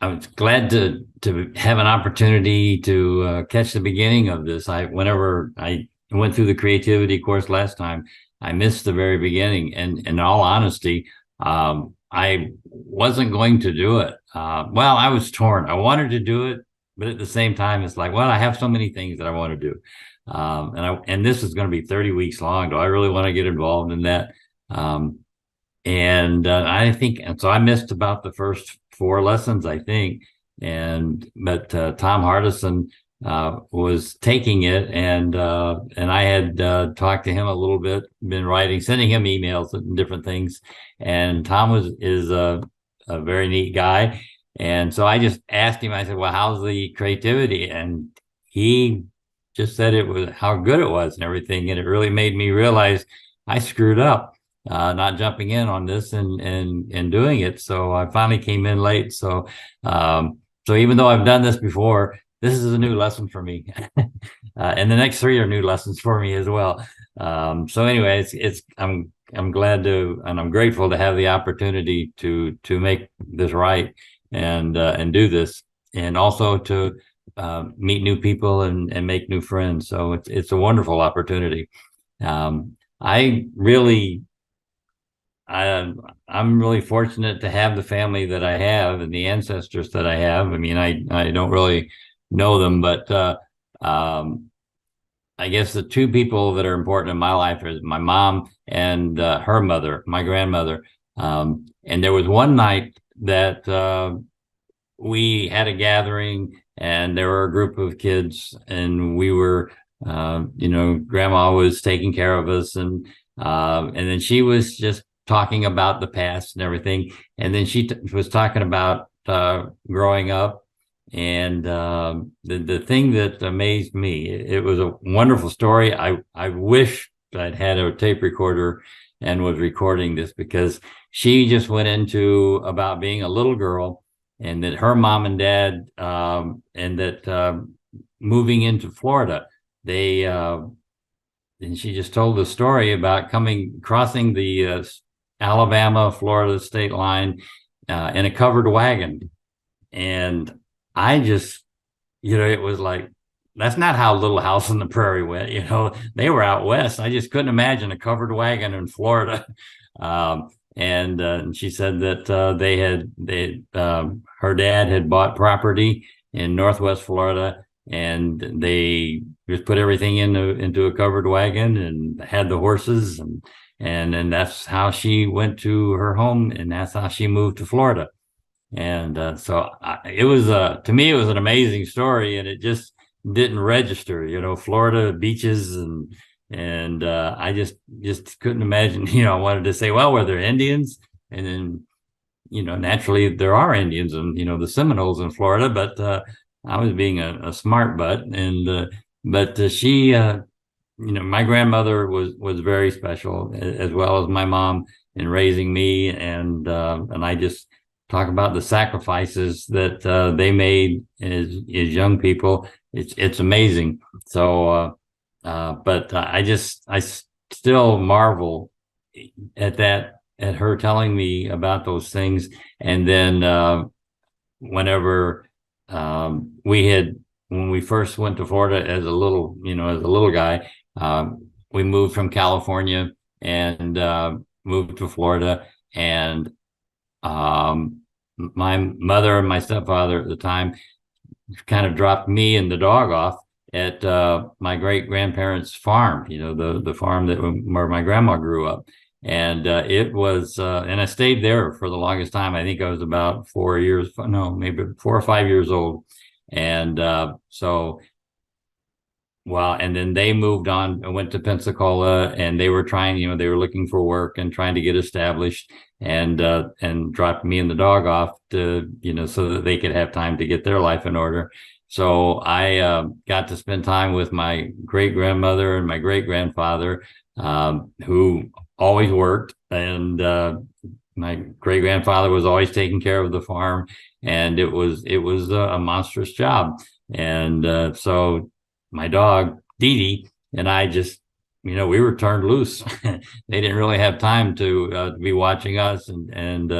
was glad to have an opportunity to catch the beginning of this. Whenever I went through the creativity course last time, I missed the very beginning. And in all honesty, I wasn't going to do it. Well, I was torn. I wanted to do it, but at the same time, it's like, well, I have so many things that I want to do. And this is going to be 30 weeks long. Do I really want to get involved in that? And I think, and so I missed about the first 4 lessons, I think. But Tom Hardison was taking it, and I had talked to him a little bit, been sending him emails and different things. And Tom is a very neat guy. And so I just asked him, I said, well, how's the creativity? And he just said it was how good it was and everything. And it really made me realize I screwed up. Not jumping in on this and doing it. So I finally came in late. So even though I've done this before, this is a new lesson for me. And the next 3 are new lessons for me as well. So anyway, I'm glad to, and I'm grateful to have the opportunity to make this right and do this, and also to meet new people and make new friends. So it's a wonderful opportunity. I'm really fortunate to have the family that I have and the ancestors that I have. I mean, I don't really know them, but I guess the 2 people that are important in my life is my mom and her mother, my grandmother. And there was one night that we had a gathering, and there were a group of kids, and we were, grandma was taking care of us, and then she was just talking about the past and everything. And then she was talking about growing up. And the thing that amazed me, it was a wonderful story. I wish I'd had a tape recorder and was recording this, because she just went into about being a little girl, and that her mom and dad, and that moving into Florida, and she just told the story about crossing the Alabama-Florida state line in a covered wagon. And I just, it was like, that's not how Little House on the Prairie went. They were out west. I just couldn't imagine a covered wagon in Florida. And she said that her dad had bought property in Northwest Florida, and they just put everything into a covered wagon and had the horses, and that's how she went to her home, and that's how she moved to Florida. And it was to me, it was an amazing story, and it just didn't register, Florida beaches, and I just couldn't imagine. I wanted to say, well, were there Indians? And then, naturally there are Indians, and the Seminoles in Florida, but I was being a smart butt, and but she my grandmother was very special, as well as my mom, in raising me, and I just talk about the sacrifices that they made as young people. It's amazing. So, but I still marvel at her telling me about those things. And then whenever when we first went to Florida as a little guy, we moved from California and moved to Florida, and my mother and my stepfather at the time kind of dropped me and the dog off at my great grandparents' farm, the farm where my grandma grew up. And it was, and I stayed there for the longest time. I think I was about maybe 4 or 5 years old. And and then they moved on and went to Pensacola, and they were trying, they were looking for work and trying to get established, and dropped me and the dog off to, so that they could have time to get their life in order. So I got to spend time with my great grandmother and my great grandfather, who always worked, and my great grandfather was always taking care of the farm, and it was a monstrous job. And so my dog Dee Dee and I just we were turned loose. They didn't really have time to be watching us, and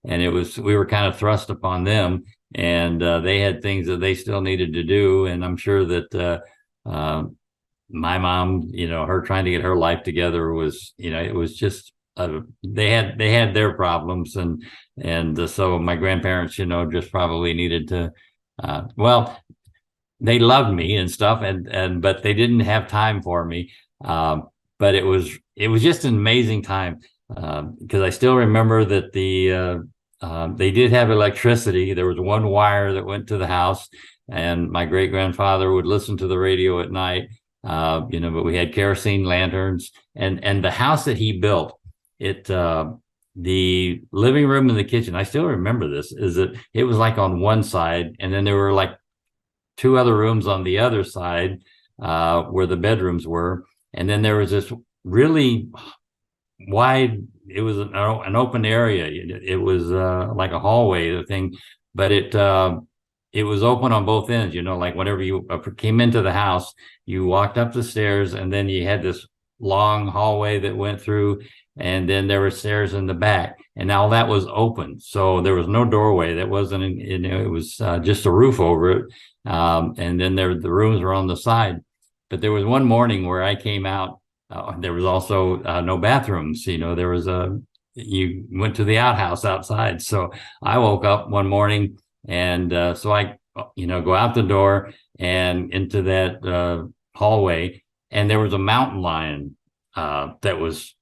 it was, we were kind of thrust upon them, and they had things that they still needed to do. And I'm sure that my mom, her trying to get her life together was, it was just they had their problems, and so my grandparents, just probably needed to, well, they loved me and stuff, and but they didn't have time for me. But it was just an amazing time, because I still remember that they did have electricity. There was one wire that went to the house, and my great grandfather would listen to the radio at night. But we had kerosene lanterns, and the house that he built, the living room and the kitchen, I still remember this, is that it was like on one side, and then there were like two other rooms on the other side, where the bedrooms were. And then there was this really wide, it was an open area. It was like a hallway thing, but it was open on both ends, like whenever you came into the house, you walked up the stairs, and then you had this long hallway that went through, and then there were stairs in the back, and all that was open. So there was no doorway. That wasn't, it was just a roof over it. And then the rooms were on the side. But there was one morning where I came out, there was also no bathrooms. There was you went to the outhouse outside. So I woke up one morning, and so I, go out the door and into that hallway, and there was a mountain lion that was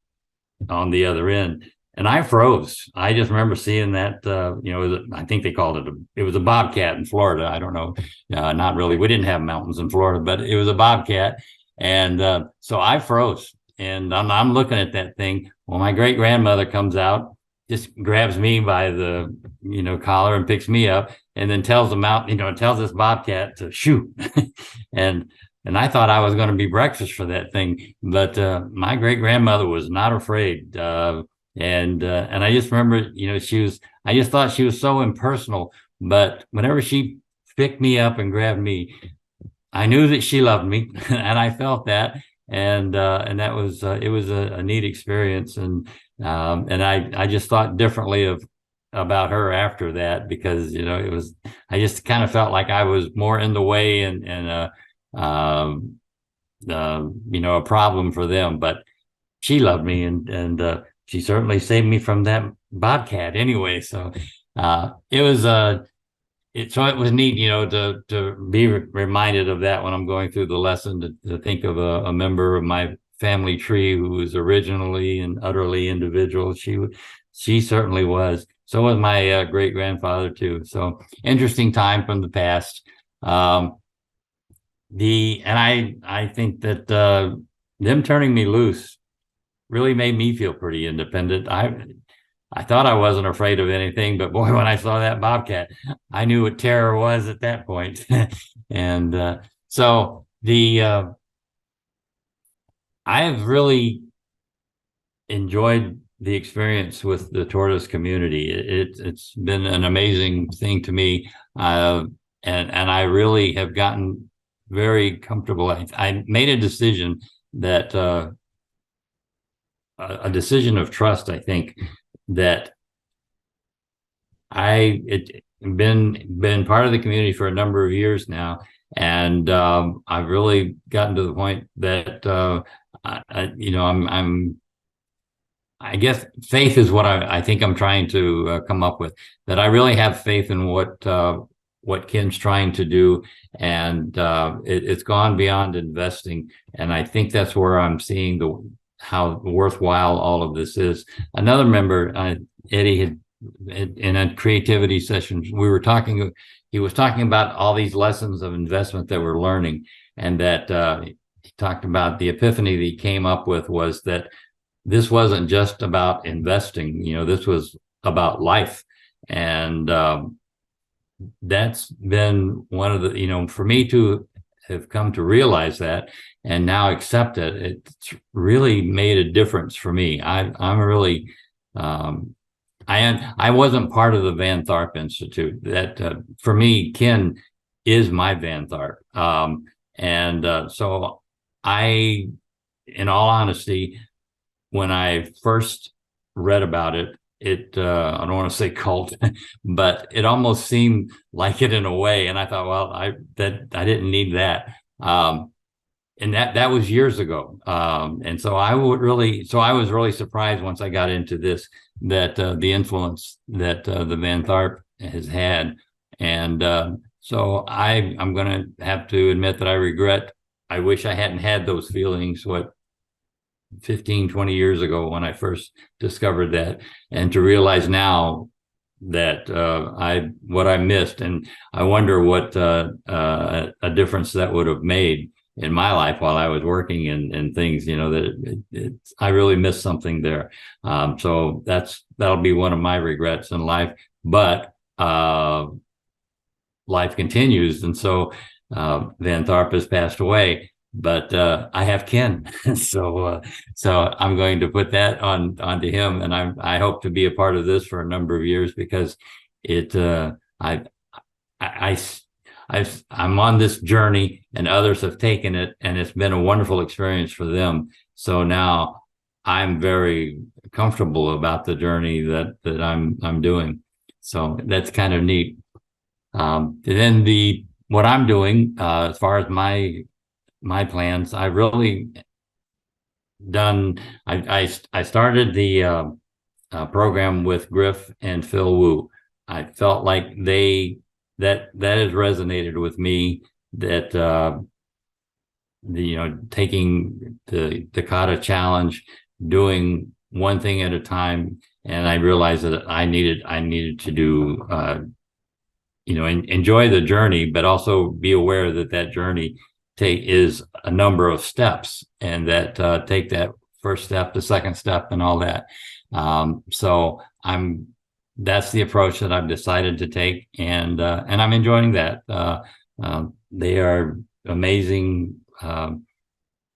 on the other end. And I froze. I just remember seeing that, I think they called it was a bobcat in Florida. I don't know. Not really. We didn't have mountains in Florida, but it was a bobcat. And so I froze, and I'm looking at that thing. Well, my great grandmother comes out, just grabs me by the, collar and picks me up, and then tells tells this bobcat to shoot. And I thought I was going to be breakfast for that thing. But my great grandmother was not afraid. And I just remember, I just thought she was so impersonal, but whenever she picked me up and grabbed me, I knew that she loved me, and I felt that, and that was, it was a neat experience. And I just thought differently about her after that, because, I just kind of felt like I was more in the way, and a problem for them, but she loved me, and she certainly saved me from that bobcat anyway. So it was it was neat, to be reminded of that when I'm going through the lesson, to think of a member of my family tree who was originally and utterly individual. She certainly was. So was my great grandfather too. So interesting time from the past. And I think that them turning me loose really made me feel pretty independent. I thought I wasn't afraid of anything, but boy, when I saw that bobcat, I knew what terror was at that point. And so I have really enjoyed the experience with the tortoise community. It's been an amazing thing to me, and I really have gotten very comfortable. I made a decision that a decision of trust, I think, that been part of the community for a number of years now, and I've really gotten to the point that I guess faith is what I think I'm trying to come up with. That I really have faith in what Ken's trying to do, and it's gone beyond investing, and I think that's where I'm seeing how worthwhile all of this is. Another member, Eddie, had in a creativity session, he was talking about all these lessons of investment that we're learning, and that he talked about the epiphany that he came up with was that this wasn't just about investing, this was about life. And that's been one of the, for me to have come to realize that and now accept it, it's really made a difference for me. I'm really, I wasn't part of the Van Tharp Institute. That for me, Ken is my Van Tharp. So in all honesty, when I first read about it, I don't want to say cult, but it almost seemed like it in a way. And I thought, well, I didn't need that. And that was years ago. And so I was really surprised once I got into this, that the influence that the Van Tharp has had. And so I'm going to have to admit that I wish I hadn't had those feelings, 15, 20 years ago when I first discovered that, and to realize now that what I missed, and I wonder what a difference that would have made in my life while I was working and things, that I really missed something there. So that'll be one of my regrets in life, but life continues. And so Van Tharp has passed away, but I have Ken. So I'm going to put that onto him. And I hope to be a part of this for a number of years, because I'm on this journey and others have taken it, and it's been a wonderful experience for them. So now I'm very comfortable about the journey that I'm doing. So that's kind of neat. And then what I'm doing, as far as my plans, I really done. I started the program with Griff and Phil Wu. I felt like that has resonated with me. That taking the Takata challenge, doing one thing at a time, and I realized that I needed to do enjoy the journey, but also be aware that journey is a number of steps, and that take that first step, the second step, and all that. So that's the approach that I've decided to take, and I'm enjoying that. They are amazing.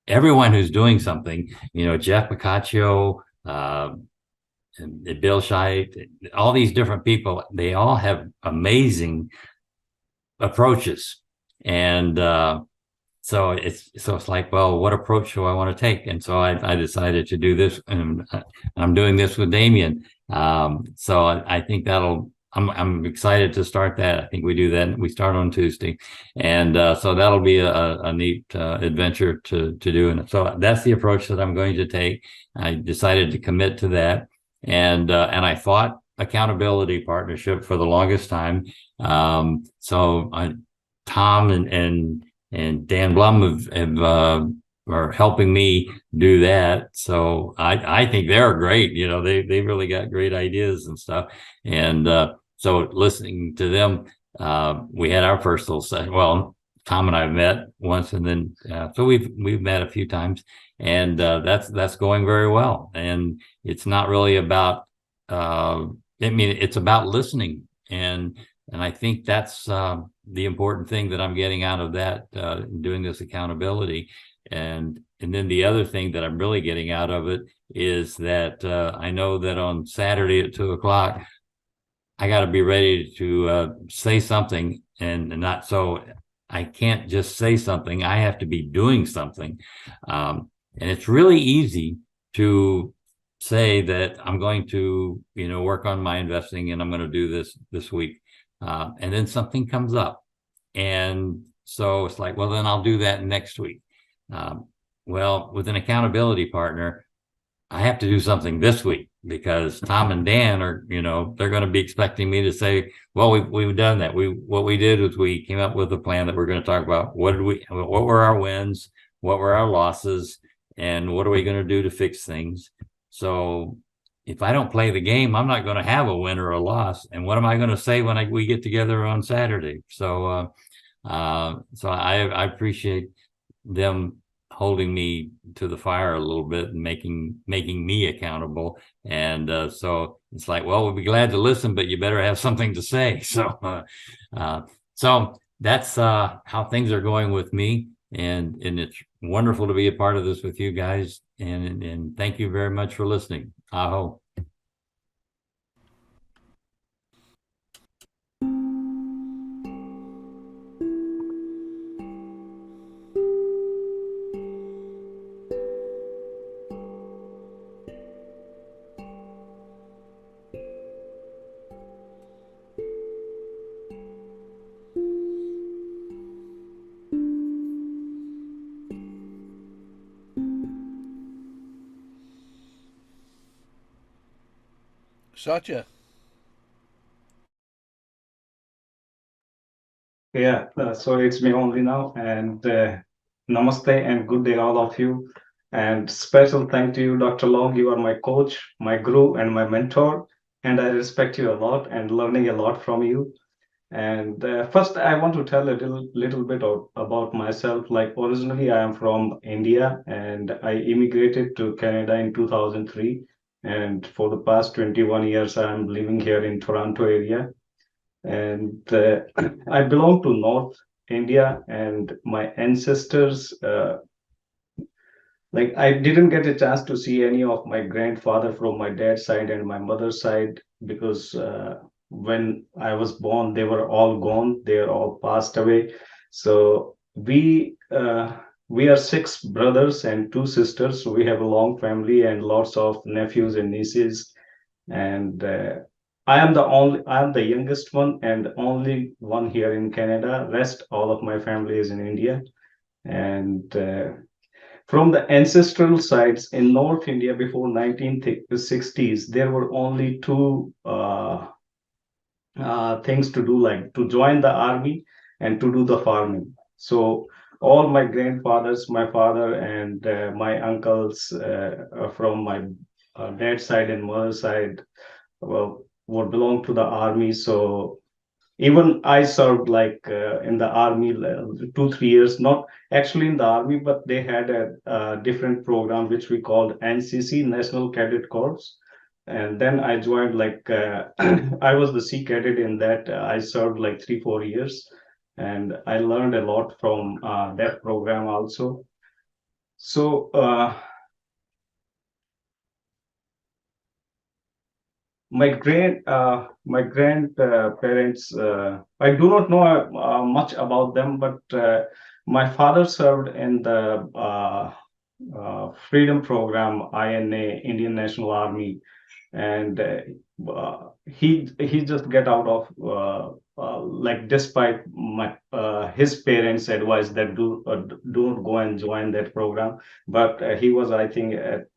Everyone who's doing something, Jeff Boccaccio, and Bill Scheit, all these different people, they all have amazing approaches. And so it's like, well, what approach do I want to take? And so I decided to do this, and I'm doing this with Damien. So I think I'm excited to start that. I think we do that. We start on Tuesday. And so that'll be a neat adventure to do. And so that's the approach that I'm going to take. I decided to commit to that. And I fought accountability partnership for the longest time. So Tom and Dan Blum are helping me do that. So I think they're great. They really got great ideas and stuff. And so listening to them, we had our first little session. Well, Tom and I met once, and then so we've met a few times, and that's going very well. And it's not really about it's about listening, and I think that's the important thing that I'm getting out of that, doing this accountability. And then the other thing that I'm really getting out of it is that I know that on Saturday at 2:00, I got to be ready to say something, and not so. I can't just say something. I have to be doing something. And it's really easy to say that I'm going to, work on my investing, and I'm going to do this week. And then something comes up. And so it's like, well, then I'll do that next week. Well, with an accountability partner, I have to do something this week, because Tom and Dan are, they're going to be expecting me to say, well, we've done that. What we did was we came up with a plan that we're going to talk about. What were our wins? What were our losses? And what are we going to do to fix things? So if I don't play the game, I'm not going to have a win or a loss. And what am I going to say when we get together on Saturday? So, so I appreciate them holding me to the fire a little bit and making me accountable. And so it's like, well, we'll be glad to listen, but you better have something to say. So so that's how things are going with me. And it's wonderful to be a part of this with you guys. And thank you very much for listening. Aho. Satya. Yeah, so it's me only now, and namaste and good day, all of you. And special thank to you, Dr. Long. You are my coach, my guru, and my mentor, and I respect you a lot and learning a lot from you. And first, I want to tell a little bit about myself. Like originally, I am from India, and I immigrated to Canada in 2003. And for the past 21 years, I am living here in Toronto area. And I belong to North India, and my ancestors, like I didn't get a chance to see any of my grandfather from my dad's side and my mother's side because when I was born, they were all gone. They are all passed away. So we are six brothers and two sisters. So we have a long family and lots of nephews and nieces. And I am the youngest one and only one here in Canada. Rest all of my family is in India. And from the ancestral sites in North India before 1960s, there were only two things to do, like to join the army and to do the farming. So all my grandfathers, my father, and my uncles from my dad's side and mother's side would belong to the army. So even I served like in the army 2 3 years, not actually in the army, but they had a different program which we called NCC, National Cadet Corps. And then I joined like I was the C cadet in that. I served like 3 4 years, and I learned a lot from that program also. So my grandparents, I do not know much about them, but my father served in the freedom program, INA, Indian National Army, and he just get out of like despite my his parents advice that don't go and join that program, but he was, I think, at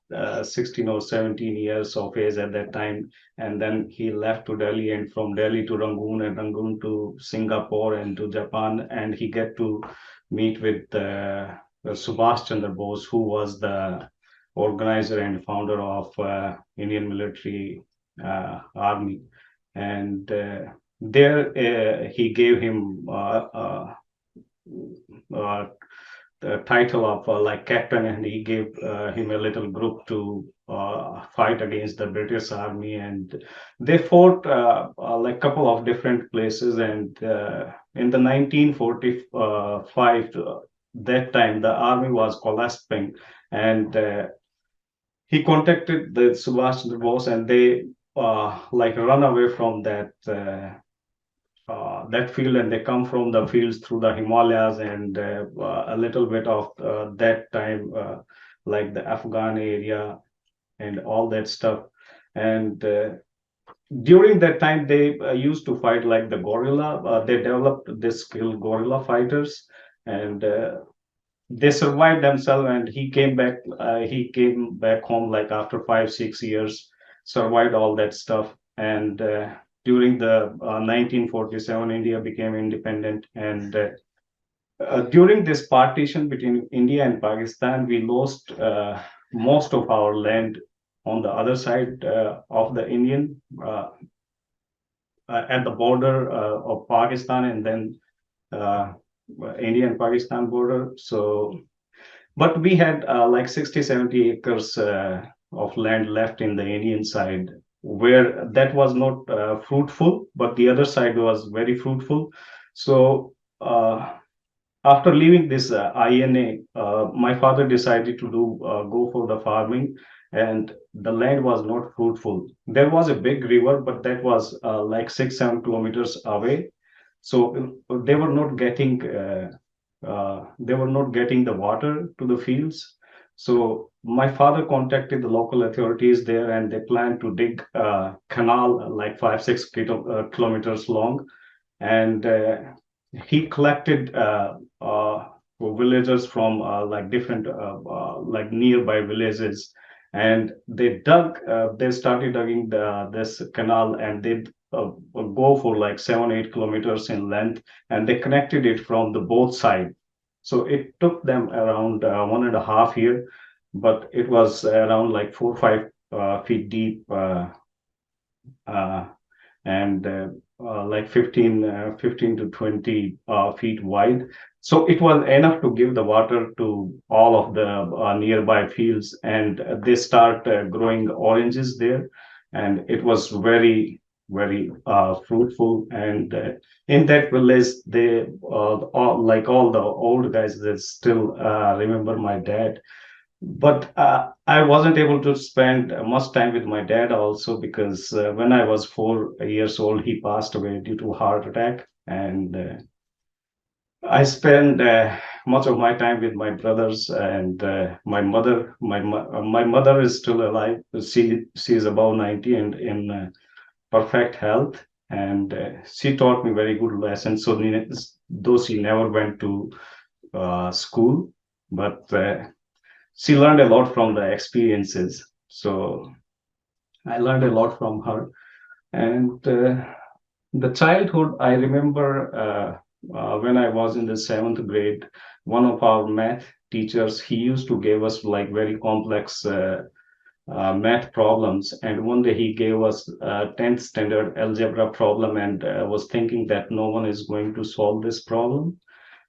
16 or 17 years of age at that time, and then he left to Delhi, and from Delhi to Rangoon, and Rangoon to Singapore and to Japan, and he get to meet with Subhash Chandra Bose, who was the organizer and founder of Indian military army. And there he gave him the title of like captain, and he gave him a little group to fight against the British army, and they fought like a couple of different places. And in the 1945, that time the army was collapsing, and he contacted the Subhash Chandra Bose, and they like run away from that field, and they come from the fields through the Himalayas, and a little bit of that time, like the Afghan area and all that stuff. And during that time, they used to fight like the guerrilla. They developed this skill, guerrilla fighters, and they survived themselves. And he came back home like after 5 6 years, survived all that stuff. And during the 1947, India became independent. And during this partition between India and Pakistan, we lost most of our land on the other side of the Indian at the border of Pakistan, and then uh, India and Pakistan border. So but we had like 60 70 acres of land left in the Indian side, where that was not fruitful, but the other side was very fruitful. So after leaving this INA, my father decided to go for the farming, and the land was not fruitful. There was a big river, but that was like 6 7 kilometers away. So they were not getting the water to the fields. So my father contacted the local authorities there, and they planned to dig a canal like 5 6 kilometers long. And he collected villagers from like different like nearby villages, and they started digging this canal, and they go for like 7-8 kilometers in length, and they connected it from the both sides. So it took them around 1.5 years, but it was around like 4 or 5 feet deep, uh, and like 15 to 20 feet wide. So it was enough to give the water to all of the nearby fields, and they start growing oranges there, and it was very, very fruitful. And in that village, they like all the old guys that still remember my dad. But I wasn't able to spend much time with my dad also, because when I was 4 years old, he passed away due to heart attack. And I spent much of my time with my brothers and my mother. My mother is still alive. She is above 90 and in perfect health. And she taught me very good lessons. So though she never went to school, but she learned a lot from the experiences. So I learned a lot from her. And the childhood, I remember when I was in the seventh grade, one of our math teachers, he used to give us like very complex math problems. And one day he gave us a 10th standard algebra problem, and was thinking that no one is going to solve this problem.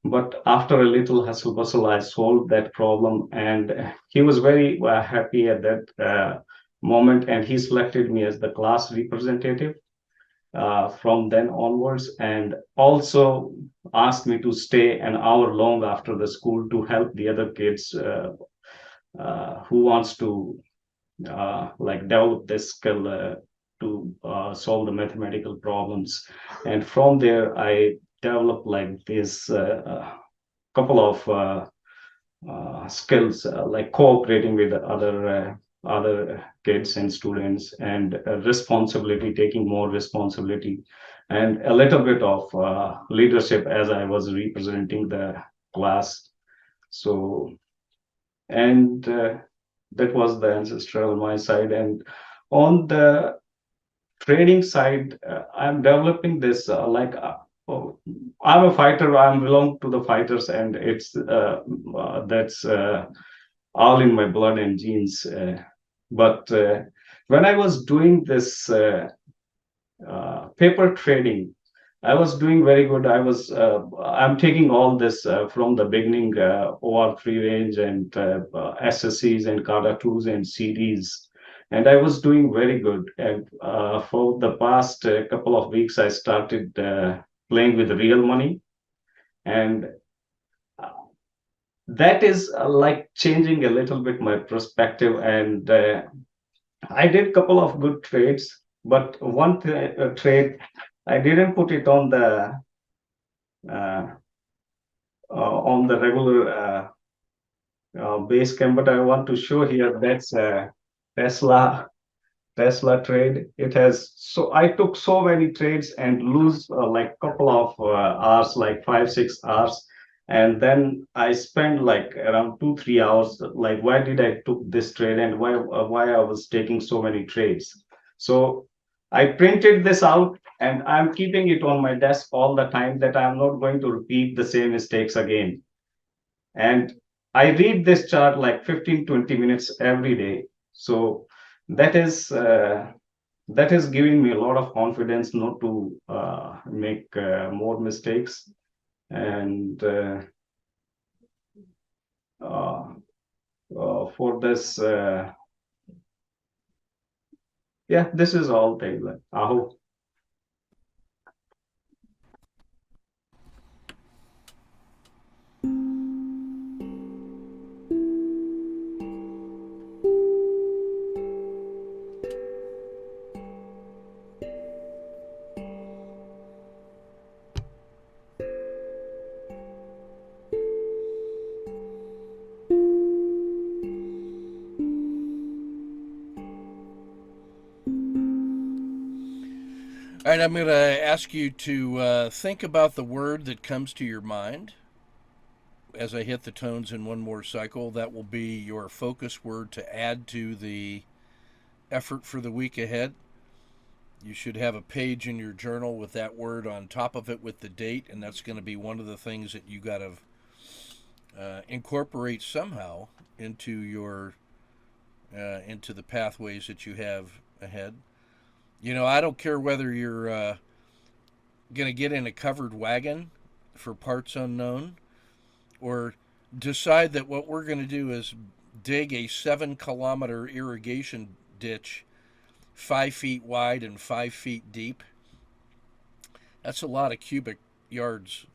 But after a little hustle bustle, I solved that problem, and he was very happy at that moment, and he selected me as the class representative from then onwards, and also asked me to stay an hour long after the school to help the other kids who wants to like develop this skill to solve the mathematical problems. And from there, I developed like this couple of skills, like cooperating with other kids and students, and responsibility, taking more responsibility, and a little bit of leadership as I was representing the class. So, and that was the ancestral on my side. And on the trading side, I'm developing this oh, I'm a fighter. I'm belong to the fighters, and it's that's all in my blood and genes. But when I was doing this paper trading, I was doing very good. I'm taking all this from the beginning, OR3 range and SSCs and CADA 2s and CDs. And I was doing very good. And for the past couple of weeks, I started playing with real money. And that is like changing a little bit my perspective. And I did a couple of good trades, but one trade, I didn't put it uh, on the regular base camp, but I want to show here that's Tesla Tesla trade. It has, so I took so many trades and lose like couple of hours, like 5-6 hours, and then I spent like around 2-3 hours. Like, why did I took this trade, and why I was taking so many trades? So I printed this out, and I'm keeping it on my desk all the time, that I'm not going to repeat the same mistakes again. And I read this chart like 15-20 minutes every day. So that is giving me a lot of confidence not to make more mistakes. And for this, yeah, this is all thing. Like, Aho. All right, I'm going to ask you to think about the word that comes to your mind as I hit the tones in one more cycle, that will be your focus word to add to the effort for the week ahead. You should have a page in your journal with that word on top of it with the date, and that's going to be one of the things that you got to incorporate somehow into your into the pathways that you have ahead. You know, I don't care whether you're going to get in a covered wagon for parts unknown, or decide that what we're going to do is dig a 7-kilometer irrigation ditch 5 feet wide and 5 feet deep. That's a lot of cubic yards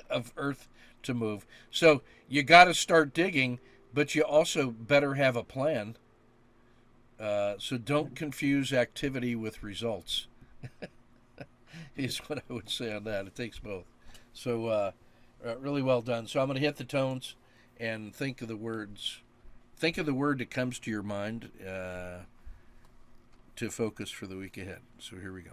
of earth to move. So you got to start digging, but you also better have a plan. So don't confuse activity with results, is what I would say on that. It takes both. So really well done. So I'm going to hit the tones and think of the words. Think of the word that comes to your mind to focus for the week ahead. So here we go.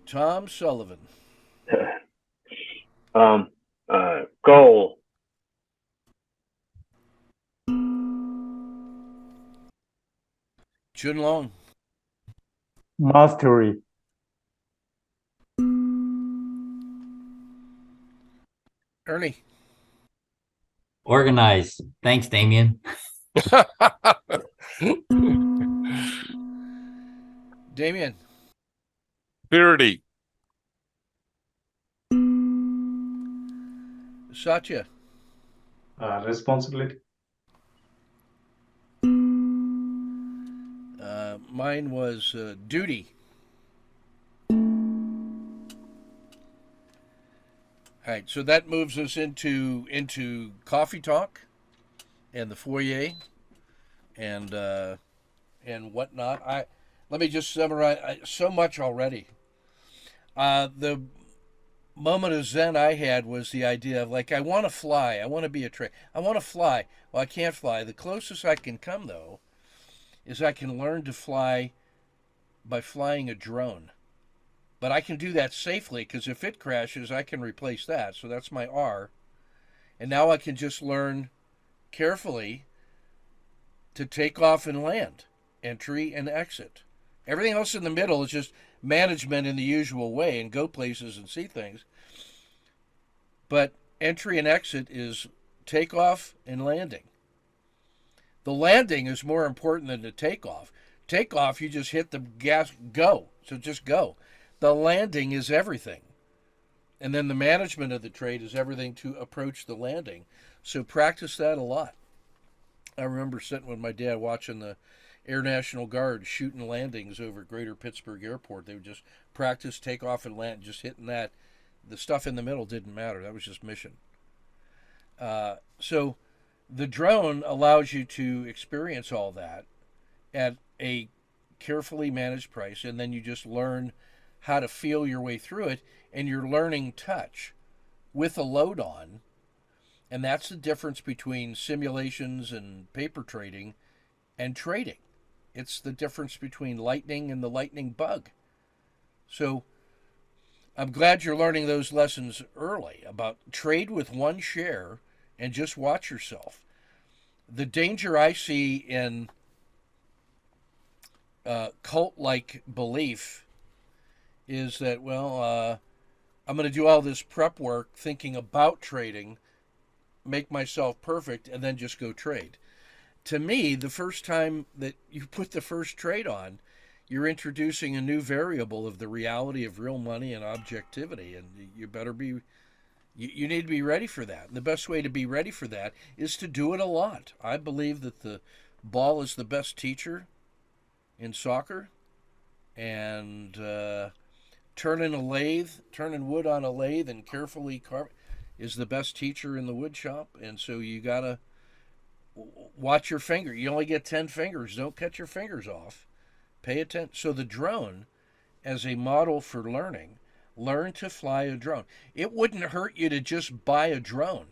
Tom Sullivan. Goal. Jun Long. Mastery. Ernie. Organize. Thanks, Damien. Damien. Clarity. Satya. Responsibility. Mine was duty. All right, so that moves us into coffee talk and the foyer and whatnot. Let me just summarize. So much already. The moment of zen I had was the idea of, like, I want to fly. I want to be a trainer. I want to fly. Well, I can't fly. The closest I can come, though, is I can learn to fly by flying a drone. But I can do that safely, because if it crashes, I can replace that. So that's my R. And now I can just learn carefully to take off and land, entry and exit. Everything else in the middle is just management in the usual way, and go places and see things. But entry and exit is takeoff and landing. The landing is more important than the takeoff. Takeoff, you just hit the gas, go. So just go. The landing is everything. And then the management of the trade is everything to approach the landing. So practice that a lot. I remember sitting with my dad watching the Air National Guard shooting landings over Greater Pittsburgh Airport. They would just practice takeoff and land, just hitting that. The stuff in the middle didn't matter. That was just mission. So the drone allows you to experience all that at a carefully managed price, and then you just learn how to feel your way through it, and you're learning touch with a load on. And that's the difference between simulations and paper trading and trading. It's the difference between lightning and the lightning bug. So I'm glad you're learning those lessons early about trade with one share and just watch yourself. The danger I see in cult-like belief is that, well, I'm going to do all this prep work thinking about trading, make myself perfect, and then just go trade. To me, the first time that you put the first trade on, you're introducing a new variable of the reality of real money and objectivity, and you better be, you need to be ready for that. And the best way to be ready for that is to do it a lot. I believe that the ball is the best teacher in soccer, and turning wood on a lathe and carefully carve is the best teacher in the wood shop. And so you gotta Watch your finger. You only get 10 fingers. Don't cut your fingers off. Pay attention. So the drone, as a model for learning, learn to fly a drone. It wouldn't hurt you to just buy a drone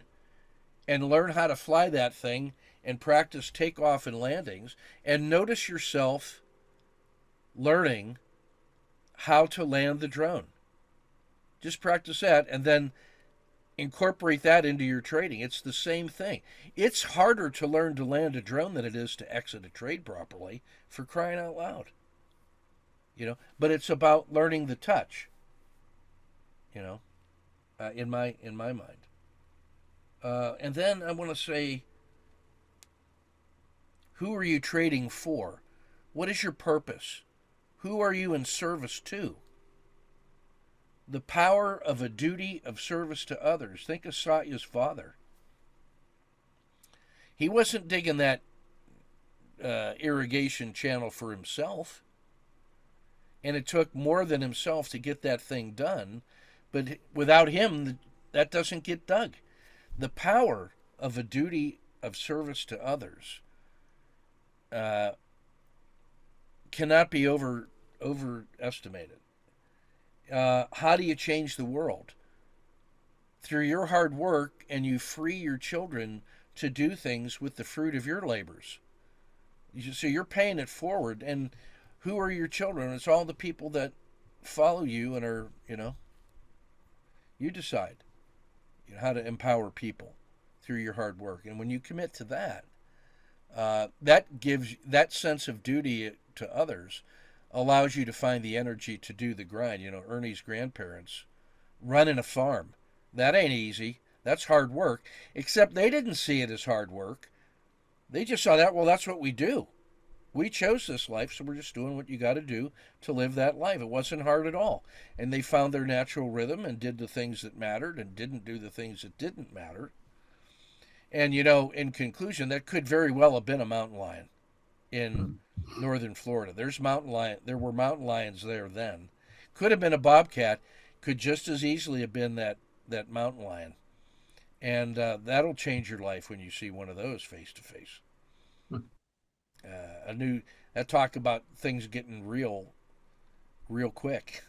and learn how to fly that thing and practice takeoff and landings, and notice yourself learning how to land the drone. Just practice that and then incorporate that into your trading. It's the same thing. It's harder to learn to land a drone than it is to exit a trade properly, for crying out loud. But it's about learning the touch, in my mind. And then I want to say, who are you trading for? What is your purpose? Who are you in service to? The power of a duty of service to others. Think of Satya's father. He wasn't digging that irrigation channel for himself. And it took more than himself to get that thing done. But without him, that doesn't get dug. The power of a duty of service to others cannot be overestimated. How do you change the world? Through your hard work, and you free your children to do things with the fruit of your labors. So you're paying it forward. And who are your children? It's all the people that follow you and are, you decide how to empower people through your hard work. And when you commit to that, that gives that sense of duty to others, allows you to find the energy to do the grind. Ernie's grandparents running a farm. That ain't easy. That's hard work. Except they didn't see it as hard work. They just saw that, well, that's what we do. We chose this life, so we're just doing what you got to do to live that life. It wasn't hard at all. And they found their natural rhythm and did the things that mattered and didn't do the things that didn't matter. And, in conclusion, that could very well have been a mountain lion in northern Florida. There were mountain lions there then. Could have been a bobcat. Could just as easily have been that mountain lion. And that'll change your life when you see one of those face to face. That talk about things getting real quick.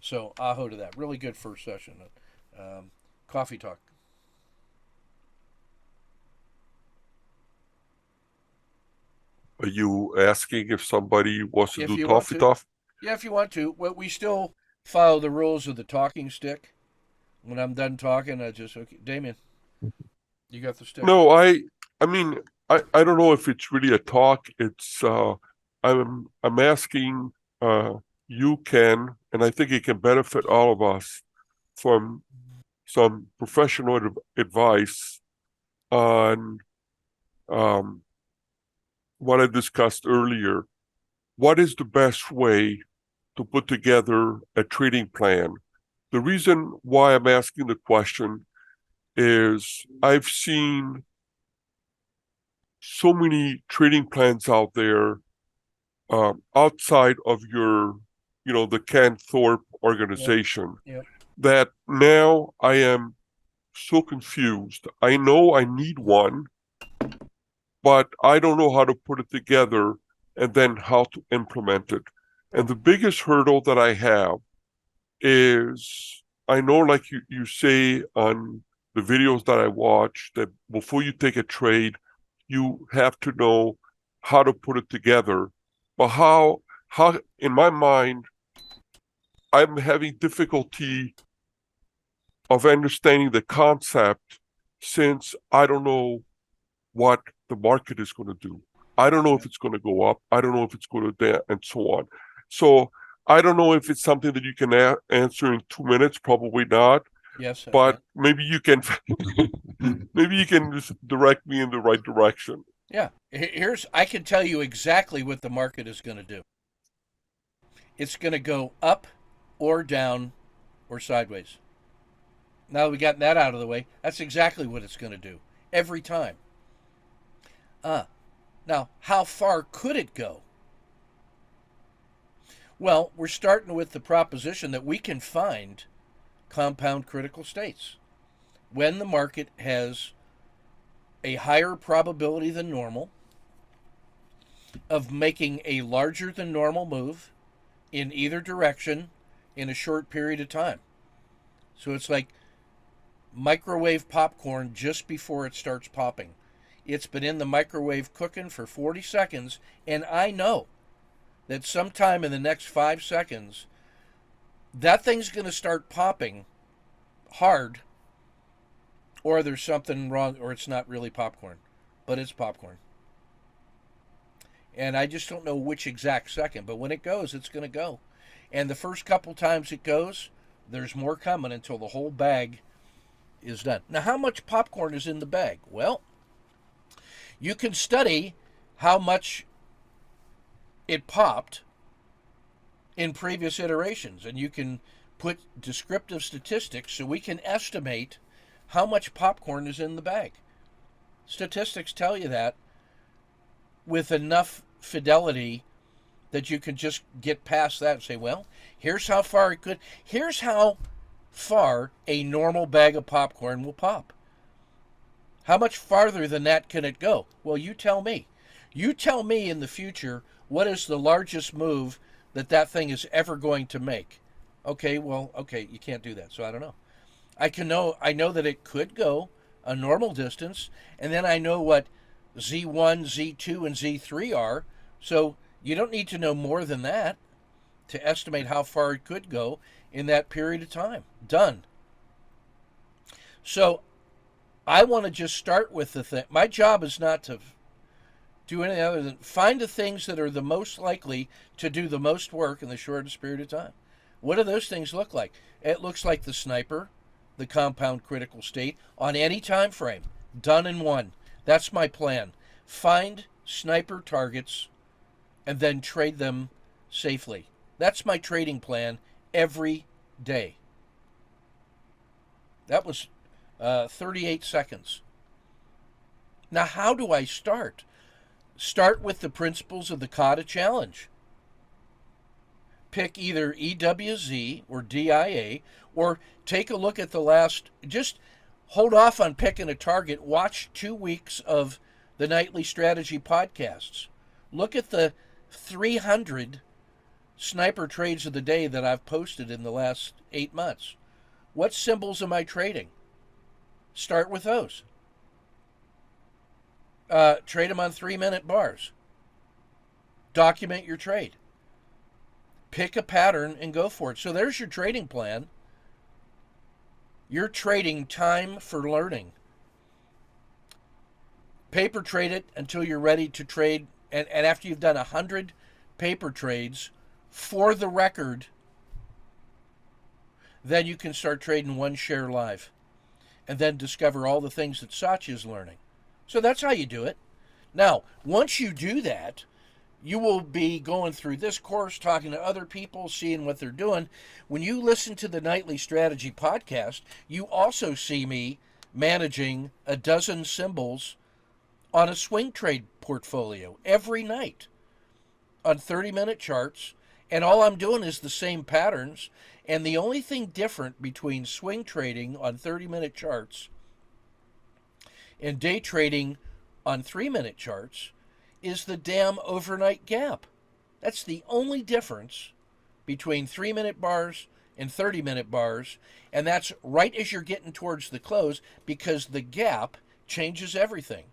So aho to that. Really good first session. Coffee talk. Are you asking if somebody wants to If do you want coffee to. talk? Yeah, if you want to. Well, we still follow the rules of the talking stick. When I'm done talking, okay, Damien, you got the stick. No, I mean, I don't know if it's really a talk. It's I'm asking you, Ken, and I think it can benefit all of us from some professional advice on what I discussed earlier. What is the best way to put together a trading plan? The reason why I'm asking the question is I've seen so many trading plans out there outside of your, the Ken Thorpe organization Yep. that now I am so confused. I know I need one, but I don't know how to put it together and then how to implement it. And the biggest hurdle that I have is, I know, like you say on the videos that I watch, that before you take a trade, you have to know how to put it together. But how in my mind, I'm having difficulty of understanding the concept, since I don't know what the market is going to do. I don't know if it's going to go up. I don't know if it's going to down, and so on. So I don't know if it's something that you can answer in 2 minutes. Probably not. Yes, but maybe you can maybe you can just direct me in the right direction. Yeah. I can tell you exactly what the market is going to do. It's going to go up or down or sideways. Now that we got that out of the way, that's exactly what it's going to do every time. Now, how far could it go? Well, we're starting with the proposition that we can find compound critical states when the market has a higher probability than normal of making a larger than normal move in either direction in a short period of time. So it's like microwave popcorn just before it starts popping. It's been in the microwave cooking for 40 seconds, and I know that sometime in the next 5 seconds, that thing's going to start popping hard, or there's something wrong, or it's not really popcorn, but it's popcorn. And I just don't know which exact second, but when it goes, it's going to go. And the first couple times it goes, there's more coming until the whole bag is done. Now, how much popcorn is in the bag? Well, you can study how much it popped in previous iterations, and you can put descriptive statistics so we can estimate how much popcorn is in the bag. Statistics tell you that with enough fidelity that you can just get past that and say, well, here's how far it could, here's how far a normal bag of popcorn will pop. How much farther than that can it go? Well, you tell me. You tell me in the future what is the largest move that thing is ever going to make. Okay, well, okay, you can't do that, so I don't know. I know that it could go a normal distance, and then I know what Z1, Z2, and Z3 are, so you don't need to know more than that to estimate how far it could go in that period of time. Done. So I want to just start with the thing. My job is not to do anything other than find the things that are the most likely to do the most work in the shortest period of time. What do those things look like? It looks like the sniper, the compound critical state, on any time frame. Done in one. That's my plan. Find sniper targets and then trade them safely. That's my trading plan every day. That was 38 seconds. Now, how do I start? Start with the principles of the Kata challenge. Pick either EWZ or DIA, or take a look at the last, just hold off on picking a target. Watch 2 weeks of the Nightly Strategy podcasts. Look at the 300 sniper trades of the day that I've posted in the last 8 months. What symbols am I trading? Start with those. Trade them on 3-minute bars. Document your trade. Pick a pattern and go for it. So there's your trading plan. You're trading time for learning. Paper trade it until you're ready to trade. And after you've done 100 paper trades, for the record, then you can start trading one share live. And then discover all the things that Satya's learning. So that's how you do it. Now, once you do that, you will be going through this course, talking to other people, seeing what they're doing. When you listen to the Nightly Strategy podcast, you also see me managing a dozen symbols on a swing trade portfolio every night on 30-minute charts. And all I'm doing is the same patterns. And the only thing different between swing trading on 30-minute charts and day trading on 3-minute charts is the damn overnight gap. That's the only difference between 3-minute bars and 30-minute bars, and that's right as you're getting towards the close, because the gap changes everything.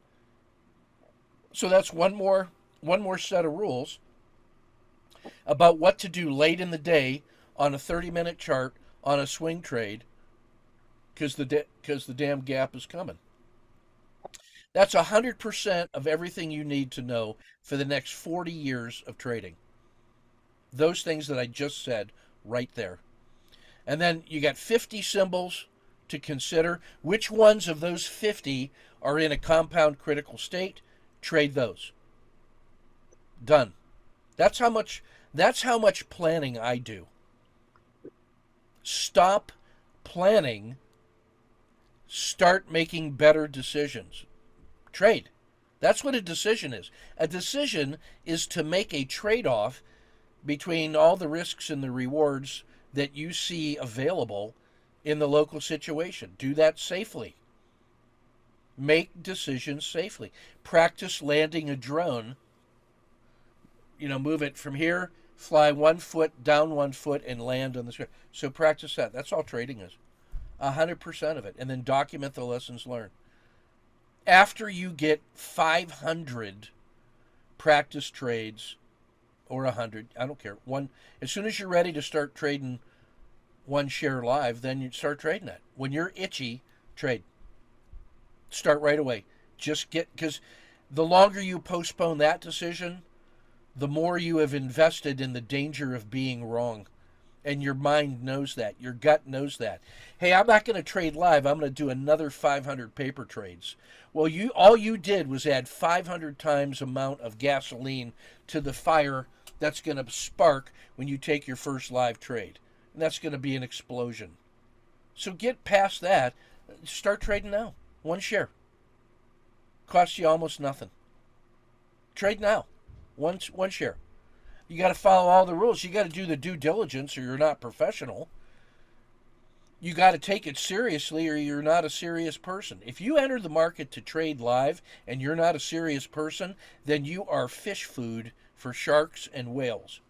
So that's one more set of rules about what to do late in the day on a 30-minute chart on a swing trade, because the damn gap is coming. That's 100% of everything you need to know for the next 40 years of trading. Those things that I just said right there. And then you got 50 symbols to consider. Which ones of those 50 are in a compound critical state? Trade those. Done. That's how much planning I do. Stop planning. Start making better decisions. Trade. That's what a decision is. A decision is to make a trade-off between all the risks and the rewards that you see available in the local situation. Do that safely. Make decisions safely. Practice landing a drone. Move it from here, fly 1 foot, down 1 foot, and land on the screen. So practice that. That's all trading is. 100% of it. And then document the lessons learned. After you get 500 practice trades, or 100, I don't care. As soon as you're ready to start trading one share live, then you start trading that. When you're itchy, trade. Start right away. Because the longer you postpone that decision, the more you have invested in the danger of being wrong. And your mind knows that. Your gut knows that. Hey, I'm not going to trade live. I'm going to do another 500 paper trades. Well, all you did was add 500 times amount of gasoline to the fire that's going to spark when you take your first live trade. And that's going to be an explosion. So get past that. Start trading now. One share. Costs you almost nothing. Trade now. One share. You got to follow all the rules. You got to do the due diligence or you're not professional. You got to take it seriously or you're not a serious person. If you enter the market to trade live and you're not a serious person, then you are fish food for sharks and whales.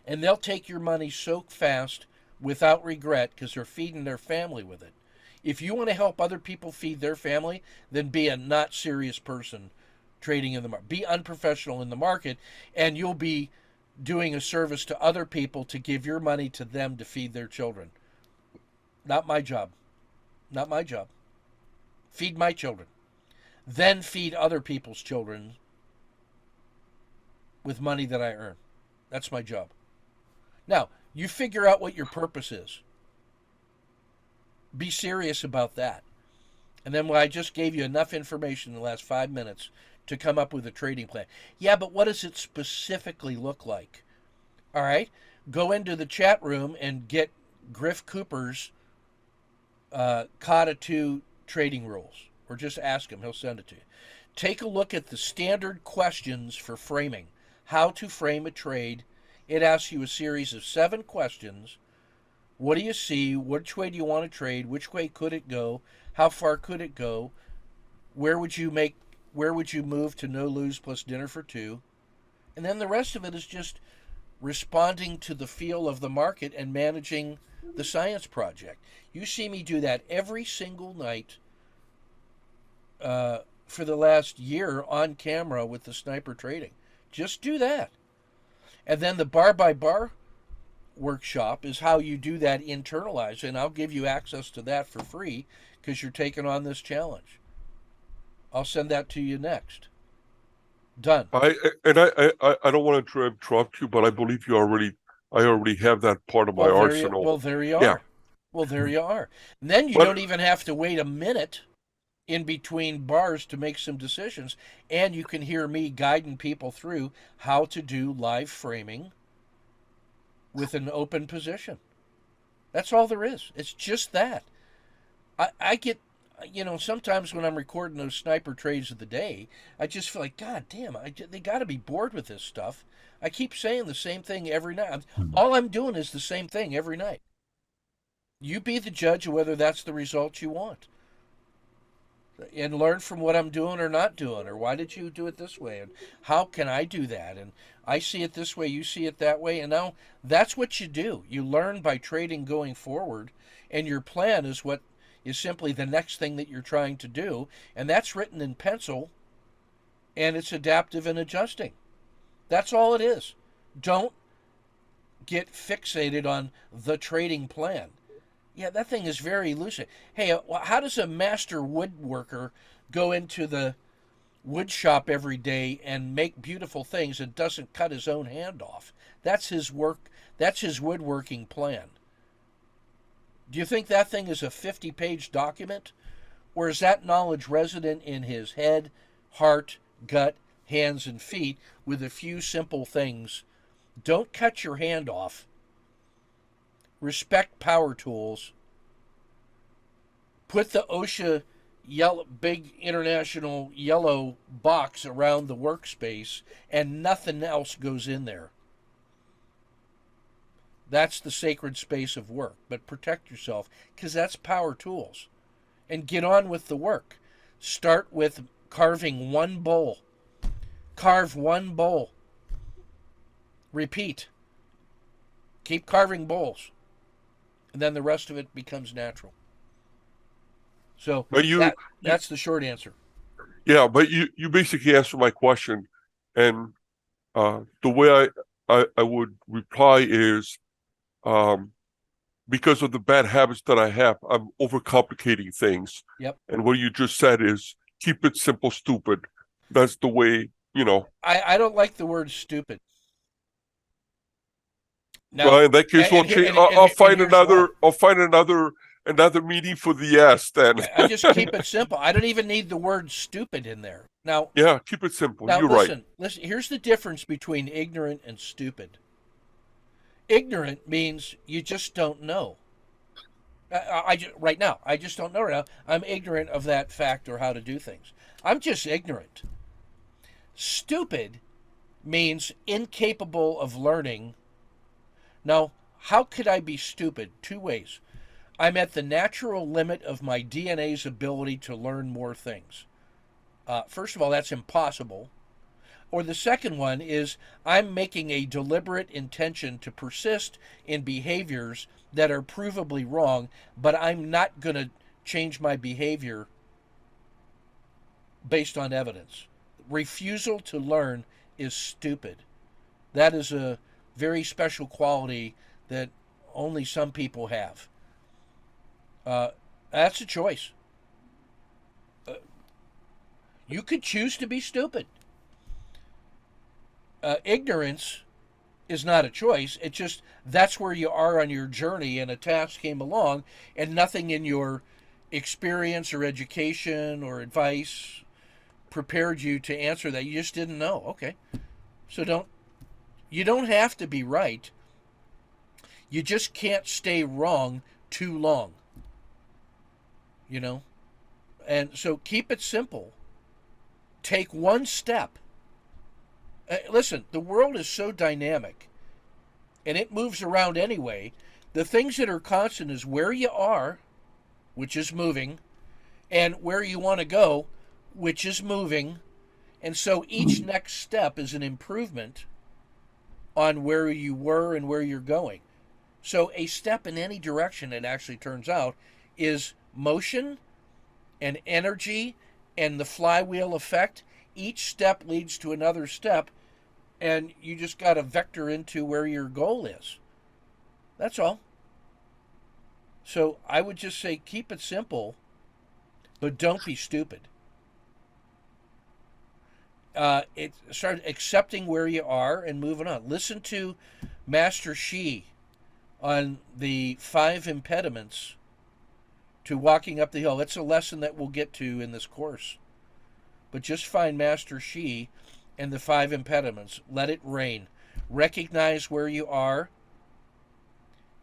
And they'll take your money so fast without regret because they're feeding their family with it. If you want to help other people feed their family, then be a not serious person trading in the market. Be unprofessional in the market, and you'll be doing a service to other people to give your money to them to feed their children. Not my job. Not my job. Feed my children. Then feed other people's children with money that I earn. That's my job. Now, you figure out what your purpose is. Be serious about that. And then I just gave you enough information in the last 5 minutes to come up with a trading plan. Yeah, but what does it specifically look like? All right, go into the chat room and get Griff Cooper's Kata 2 trading rules, or just ask him, he'll send it to you. Take a look at the standard questions for framing, how to frame a trade. It asks you a series of 7 questions. What do you see? Which way do you want to trade? Which way could it go? How far could it go? Where would you move to no lose plus dinner for 2? And then the rest of it is just responding to the feel of the market and managing the science project. You see me do that every single night for the last year on camera with the sniper trading. Just do that. And then the bar by bar workshop is how you do that internalized, and I'll give you access to that for free because you're taking on this challenge. I'll send that to you next. Done. I don't want to interrupt you, but I believe I already have that part of my arsenal. There you are. Yeah. Well, there you are. And then you don't even have to wait a minute in between bars to make some decisions, and you can hear me guiding people through how to do live framing with an open position. That's all there is. It's just that. I get, sometimes when I'm recording those sniper trades of the day, I just feel like, God damn, they got to be bored with this stuff. I keep saying the same thing every night. All I'm doing is the same thing every night. You be the judge of whether that's the result you want. And learn from what I'm doing or not doing, or why did you do it this way, and how can I do that, and I see it this way, you see it that way, and now that's what you do. You learn by trading going forward, and your plan is what is simply the next thing that you're trying to do, and that's written in pencil, and it's adaptive and adjusting. That's all it is. Don't get fixated on the trading plan. Yeah, that thing is very elusive. Hey, how does a master woodworker go into the wood shop every day and make beautiful things and doesn't cut his own hand off? That's his work. That's his woodworking plan. Do you think that thing is a 50-page document? Or is that knowledge resident in his head, heart, gut, hands, and feet with a few simple things? Don't cut your hand off. Respect power tools. Put the OSHA big international yellow box around the workspace and nothing else goes in there. That's the sacred space of work. But protect yourself because that's power tools. and get on with the work. Start with carving one bowl. Carve one bowl. Repeat. Keep carving bowls. And then the rest of it becomes natural. So But that's the short answer. yeah, but you basically answered my question, and the way I would reply is, because of the bad habits that I have, I'm overcomplicating things. Yep. And what you just said is keep it simple, stupid. That's the way, I don't like the word stupid. Now, Well, in that case, we'll change. I'll find here's why. another meaning for the yes then. I just keep it simple. I don't even need the word stupid in there. Now, Yeah, keep it simple. You're listen, right. listen. Here's the difference between ignorant and stupid. Ignorant means you just don't know. Right now, I just don't know right now. I'm ignorant of that fact or how to do things. I'm just ignorant. Stupid means incapable of learning. Now, how could I be stupid? Two ways. I'm at the natural limit of my DNA's ability to learn more things. First of all, that's impossible. Or the second one is I'm making a deliberate intention to persist in behaviors that are provably wrong, but I'm not going to change my behavior based on evidence. Refusal to learn is stupid. That is a very special quality that only some people have. That's a choice. You could choose to be stupid. Ignorance is not a choice. It's just that's where you are on your journey, and a task came along, and nothing in your experience or education or advice prepared you to answer that. You just didn't know. Okay. So you don't have to be right. You just can't stay wrong too long. And so keep it simple. Take one step. Listen, the world is so dynamic, and it moves around anyway. The things that are constant is where you are, which is moving, and where you want to go, which is moving. And so each next step is an improvement on where you were and where you're going. So a step in any direction, it actually turns out, is motion and energy and the flywheel effect. Each step leads to another step, and you just got to vector into where your goal is. That's all. So I would just say keep it simple, but don't be stupid. Start accepting where you are and moving on. Listen to Master Shi on the 5 impediments to walking up the hill. It's a lesson that we'll get to in this course. But just find Master Shi and the 5 impediments. Let it rain. Recognize where you are.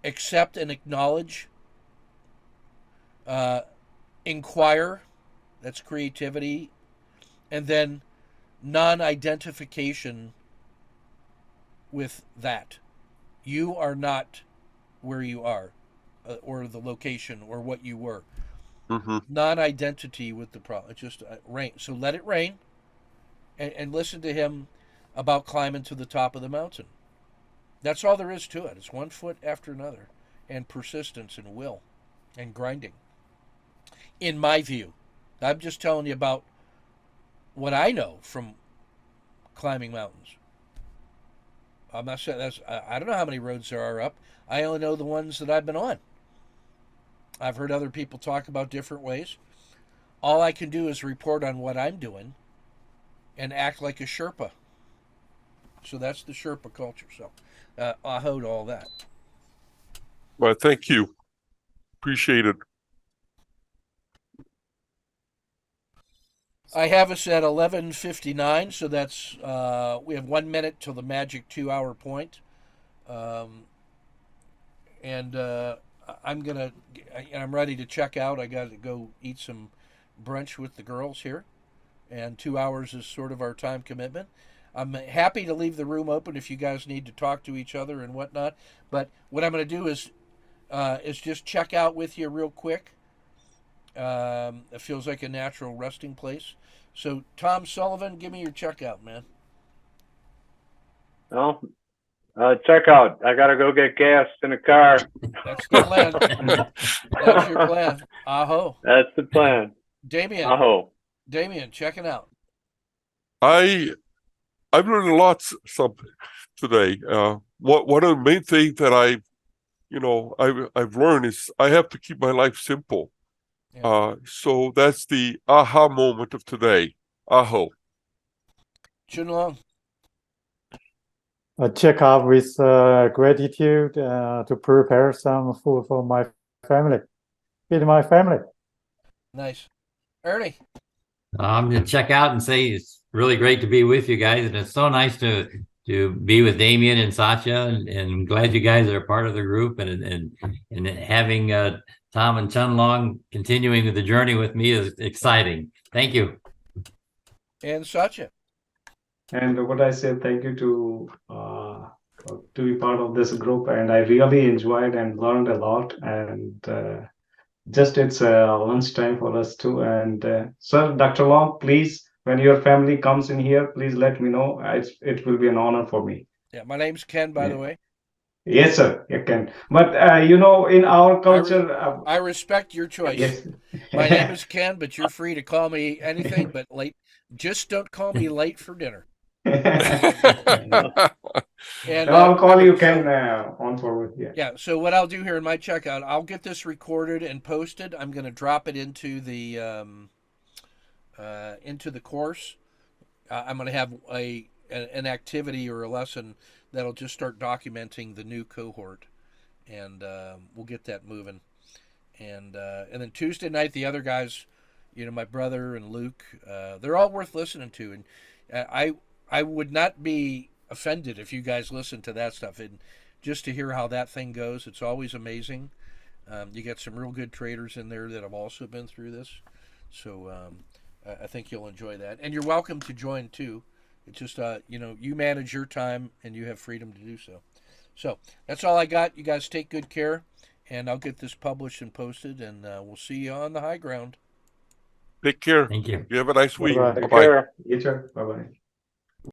Accept and acknowledge. Inquire. That's creativity. And then non-identification with that. You are not where you are, or the location, or what you were. Mm-hmm. Non-identity with the problem. It's just rain. So let it rain, and listen to him about climbing to the top of the mountain. That's all there is to it. It's one foot after another, and persistence and will, and grinding. In my view, I'm just telling you about what I know from climbing mountains. I'm not saying I don't know how many roads there are up. I only know the ones that I've been on. I've heard other people talk about different ways. All I can do is report on what I'm doing and act like a Sherpa. So that's the Sherpa culture. So I hold all that. Well, thank you. Appreciate it. I have us at 11:59, so that's we have 1 minute till the magic 2-hour point, and I'm ready to check out. I got to go eat some brunch with the girls here, and 2 hours is sort of our time commitment. I'm happy to leave the room open if you guys need to talk to each other and whatnot. But what I'm going to do is just check out with you real quick, It feels like a natural resting place. So, Tom Sullivan, give me your checkout, man. Well, check out. I gotta go get gas in a car. That's the plan. That's your plan. Aho. That's the plan. Damien, Aho. checking out. I've learned a lot today. One of the main things that I've learned is I have to keep my life simple. Yeah. So that's the aha moment of today. Aho. Chun Long. Check out with gratitude to prepare some food for my family. Feed my family. Nice. Ernie. I'm going to check out and say it's really great to be with you guys, and it's so nice to be with Damien and Satya, and I'm glad you guys are a part of the group, and having Tom and Chun Long continuing the journey with me is exciting. Thank you. And Satya. And what I say, thank you to be part of this group, and I really enjoyed and learned a lot. And just it's lunchtime for us too. And sir, Dr. Long, please, when your family comes in here, please let me know. It will be an honor for me. Yeah, my name's Ken, by the way. Yes, sir, you can. But in our culture, I respect your choice. yes. My name is Ken, but you're free to call me anything but late. Just don't call me late for dinner. And I'll call remember, you Ken on forward. Yeah. Yeah. So what I'll do here in my checkout, I'll get this recorded and posted. I'm going to drop it into the course. I'm going to have an activity or a lesson that'll just start documenting the new cohort, and we'll get that moving. And then Tuesday night, the other guys, my brother and Luke, they're all worth listening to, and I would not be offended if you guys listen to that stuff, and just to hear how that thing goes, it's always amazing. You get some real good traders in there that have also been through this, so I think you'll enjoy that, and you're welcome to join too. It's just you manage your time and you have freedom to do so. So that's all I got. You guys take good care, and I'll get this published and posted, and we'll see you on the high ground. Take care. Thank you. You have a nice week. Bye-bye. Take Bye-bye. care. You too. Bye bye.